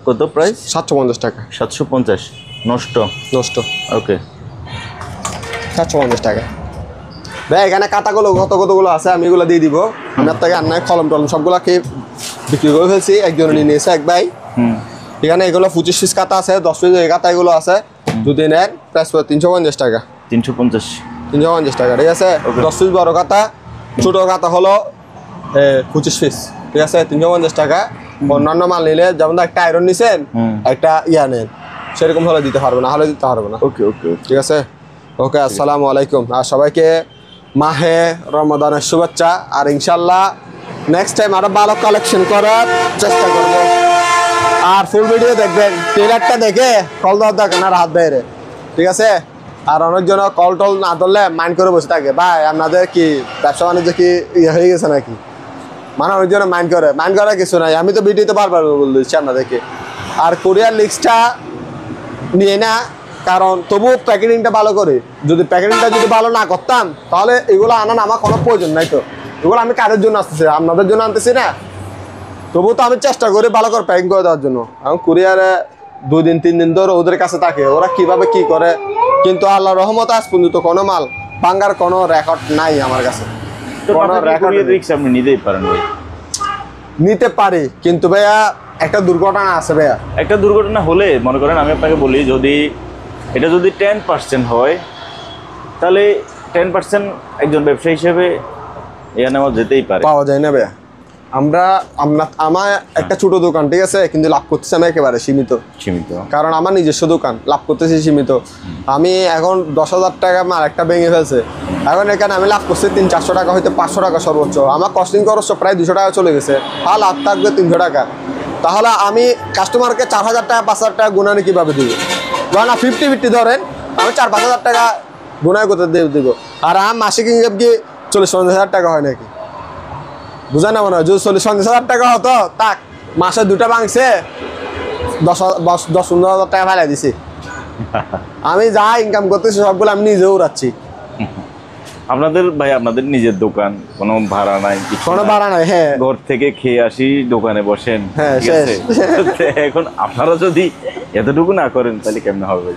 কত প্রাইস? 750 টাকা। 750 নষ্ট। নষ্ট। ওকে, 750 টাকা। ভাই, এখানে কাটাগুলো কতগুলো আছে আমি এগুলো দিয়ে দিব। আমি আপনাকে আন্নায় কলম টলম সবগুলোকে বিক্রি করে ফেলছি। একজন নিয়ে নিয়েছে, এক ভাই। এখানে এগুলো 25 পিস কাটা আছে, 10 পিস এই কাটা এগুলো আছে। যদি নেন প্রাইস পড়ে 350 টাকা। 350 টাকা, ঠিক আছে। 10 পিস বড় কাটা, ছোট কাটা হলো 25 পিস, ঠিক আছে, 350 টাকা। অন্যান্য মাল নিলে যেমন একটা আয়রন নিছেন, একটা ইয়া নেন, সেরকম হলে দিতে পারবো না, হলে দিতে পারবো না। ওকে ওকে, ঠিক আছে। ওকে, আসসালামু আলাইকুম। আর সবাইকে মাহে রমাদানের শুভেচ্ছা। আর ইনশাল্লাহ নেক্সট টাইম আরো ভালো কালেকশন করার চেষ্টা করব। আর ফুল ভিডিও দেখবেন, ট্রেলারটা দেখে কল দেওয়ার দরকার না, হাত বাইরে, ঠিক আছে। আর অনেকজন কল টল না ধরলে মাইন্ড করে বসে থাকে, ভাই আপনাদের কি ব্যবসা বাণিজ্য কি ইয়ে হয়ে গেছে নাকি, মানে অনেকজন মাইন্ড করে কিছু নাই। আমি তো ভিডিওতে বারবার বলে দিচ্ছি আপনাদেরকে। আর কোরিয়ার লিস্টটা নিয়ে না, কারণ তবু প্যাকেটিংটা ভালো করে। যদি প্যাকেটিংটা যদি ভালো না করতাম তাহলে এগুলো আনার আমার কোনো প্রয়োজন নাই। তো এগুলো আমি কাদের জন্য আসতেছি, আপনাদের জন্য আনতেছি না। তবু তো আমি চেষ্টা করি ভালো করে প্যাকিং করে দেওয়ার জন্য। এখন কুরিয়ারে 2 দিন 3 দিন ধরে ওদের কাছে থাকে, ওরা কিভাবে কি করে। কিন্তু আল্লাহ রহমত আজ পর্যন্ত কোনো মাল ভাঙ্গার কোনো রেকর্ড নাই আমার কাছে। কোনো রেকর্ড রিস্ক আপনি নিতেই পারেন ভাই। নিতে পারি, কিন্তু ভাইয়া একটা দুর্ঘটনা আছে ভাইয়া। একটা দুর্ঘটনা হলে মনে করেন, আমি আপনাকে বলি, যদি এটা যদি 10% হয়, তাহলে 10% একজন ব্যবসায়ী হিসেবে এখানে আমার যেতেই পারে। পাওয়া যায় না ভাইয়া। আমার একটা ছোট দোকান, ঠিক আছে, কিন্তু লাভ করতেছি আমি একেবারে সীমিত। কারণ আমার নিজস্ব দোকান, লাভ করতেছি সীমিত। আমি এখন 10,000 টাকা মাল একটা ভেঙে ফেলছে। এখন এখানে আমি লাভ করছি 300-400 টাকা, হয়তো 500 টাকা সর্বোচ্চ। আমার কস্টিং খরচ প্রায় 200 টাকা চলে গেছে। আর লাভ থাকবে 300 টাকা। তাহলে আমি কাস্টমারকে 4,000 টাকা 5,000 টাকা গুণানি কীভাবে দিব? ধরেন 50-50 ধরেন, আমি 4-5,000 টাকা গুণায় করতে দিব। আর আমার মাসিক ইনকাম কি 40-50,000 টাকা হয় নাকি? বুঝা না মনে হয়। যদি 40-50,000 টাকা হতো, তাক মাসে 2টা ভাঙছে 10-15,000 টাকা ফেলাই দিছি। আমি যা ইনকাম করতেছি সবগুলো আমি নিজেও উড়াচ্ছি। আপনাদের ভাই, আপনাদের নিজের দোকান, কোনো ভাড়া নাই, কোনো ভাড়া নাই। হ্যাঁ, ঘর থেকে খেয়ে আসি, দোকানে বসেন। হ্যাঁ, ঠিক আছে? এখন আপনারা যদি এতটুকু না করেন তাহলে কেমনে হবে?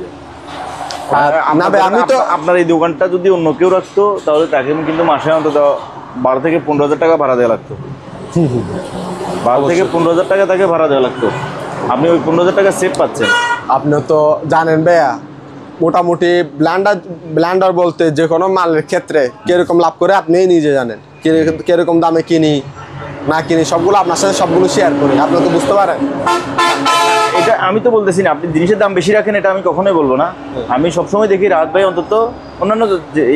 না ভাই, আমি তো আপনার এই দোকানটা যদি অন্য কেউ রাখতো, তাহলে তাকে কিন্তু মাসে অন্তত 12 থেকে 15,000 টাকা ভাড়া দেওয়া লাগতো। 12 থেকে 15,000 টাকা তাকে ভাড়া দেওয়া লাগতো। আপনি ওই 15,000 টাকা সেভ পাচ্ছেন। আপনি তো জানেন ভাইয়া, মোটামুটি ব্ল্যান্ডার বলতে যে কোনো মালের ক্ষেত্রে কিরকম লাভ করে আপনি নিজে জানেন। কিরকম দামে কিনি না কিনি সবগুলো আপনার সাথে সবগুলো শেয়ার করি, আপনি তো বুঝতে পারেন। এটা আমি তো বলতেছি না আপনি জিনিসের দাম বেশি রাখেন, এটা আমি কখনোই বলবো না। আমি সবসময় দেখি রাহাত ভাই অন্তত অন্যান্য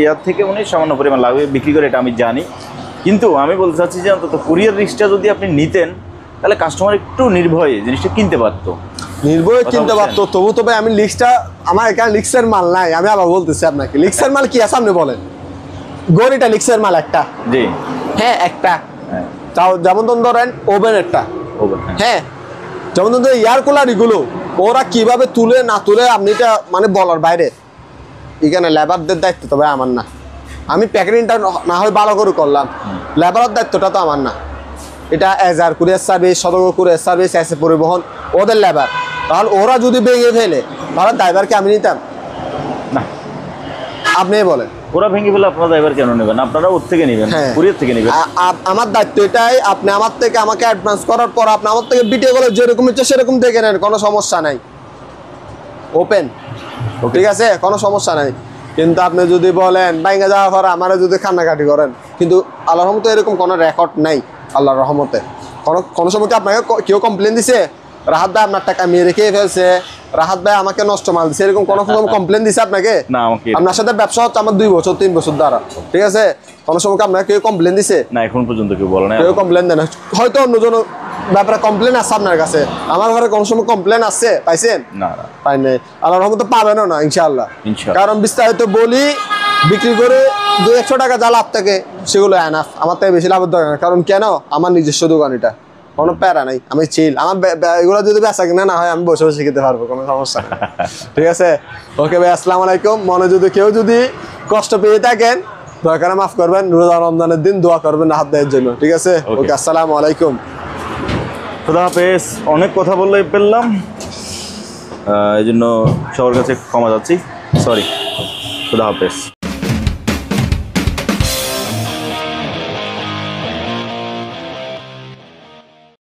ইয়ার থেকে উনি সামান্য পরিমাণ লাভ বিক্রি করে, এটা আমি জানি। কিন্তু আমি বলতে চাচ্ছি যে অন্তত কুরিয়ার রিস্কটা যদি আপনি নিতেন, তাহলে কাস্টমার একটু নির্ভয়ে জিনিসটা কিনতে পারতো। নির্ভয়ে কিনতে পারতো। তবু তবে আমি লিক্সটা, আমার এখানে লিক্সের মাল নাই। আমি আবার বলতেছি আপনাকে, লিক্সের মাল কি আছে আপনি বলেন? গড়িটা লিক্সের মাল একটা। জি হ্যাঁ, একটা। তাও যেমন ধরেন ওভেন একটা। হ্যাঁ, যেমন ধরেন এয়ার কুলার, এগুলো ওরা কিভাবে তুলে না তুলে আপনি এটা মানে বলার বাইরে। এখানে লেবারদের দায়িত্ব তবে আমার না। আমি প্যাকেটিংটা না হয় ভালো করে করলাম, লেবারের দায়িত্বটা তো আমার না। এটা এজার কুরিয়ার সার্ভিস, সতর্ক কুরিয়ার সার্ভিস, এসে পরিবহন, ওদের লেবার। তাহলে ওরা যদি ভেঙে ফেলে তাহলে ড্রাইভারকে আমি নিতাম না। আপনিই বলেন। ওরা ভেঙে ফেলে আপনারা ড্রাইভার কেন নেবেন? আপনারা ওর থেকে নেবেন, হ্যাঁ। কুরিয়ার থেকে নেবেন। আমার দায়িত্ব এটাই, আপনি আমার থেকে আমাকে অ্যাডভান্স করার পর আপনি আমার থেকে ভিডিওগুলো যেরকম ইচ্ছে সেরকম দেখে নেন, কোনো সমস্যা নাই, ওপেন, ঠিক আছে, কোনো সমস্যা নাই। কিন্তু আপনি যদি বলেন বাইঙ্গা যাওয়ার পর আমারে যদি কান্নাকাটি করেন, কিন্তু আল্লাহর রহমতে এরকম কোনো রেকর্ড নাই। আল্লাহর রহমতে কোনো সময় কি আপনাকে কেউ কমপ্লেন দিছে রাহাত ভাই আপনার টাকা মেরে রেখে ফেলছে, রাহাত ভাই আমাকে নষ্ট মাল দিছে, এরকম কোনো কমপ্লেন দিছে আপনাকে? না, আমাকে আপনার সাথে ব্যবসা হচ্ছে আমার 2 বছর 3 বছর দ্বারা, ঠিক আছে, কোনো সময় কি আপনাকে কেউ কমপ্লেন দিছে? না, এখন পর্যন্ত কেউ বলে না। কেউ কমপ্লেন দেয় না, হয়তো অন্যজন ব্যাপারে কমপ্লেন আছে আপনার কাছে, আমার ঘরে কোনো সময় কমপ্লেন আসছে পাইছেন? না, না, পাই নাই, আল্লাহর রহমতে পাবেনও না ইনশাআল্লাহ। ইনশাআল্লাহ। কারণ বিস্তারিত বলি, বিক্রি করে 200-100 টাকা যা লাভ থাকে সেগুলো এনাফ, আমার থেকে বেশি লাভের দরকার নেই। কারণ কেন, আমার নিজস্ব দোকান, এটা কোনো প্যারা নাই, আমি চিল, আমার এগুলো যদি বেচা কিনা না হয় আমি বসে বসে খেতে পারবো, কোনো সমস্যা নেই, ঠিক আছে। ওকে ভাই, আসসালামু আলাইকুম। মনে যদি কেউ যদি কষ্ট পেয়ে থাকেন দরকারে মাফ করবেন, রোজা রমজানের দিন দোয়া করবেন হাত দেওয়ার জন্য, ঠিক আছে। ওকে, আসসালামু আলাইকুম। খুদা হাফেজ। অনেক কথা বললে পেলাম, এই জন্য সবার কাছে ক্ষমা চাচ্ছি, সরি। খুদা হাফেজ।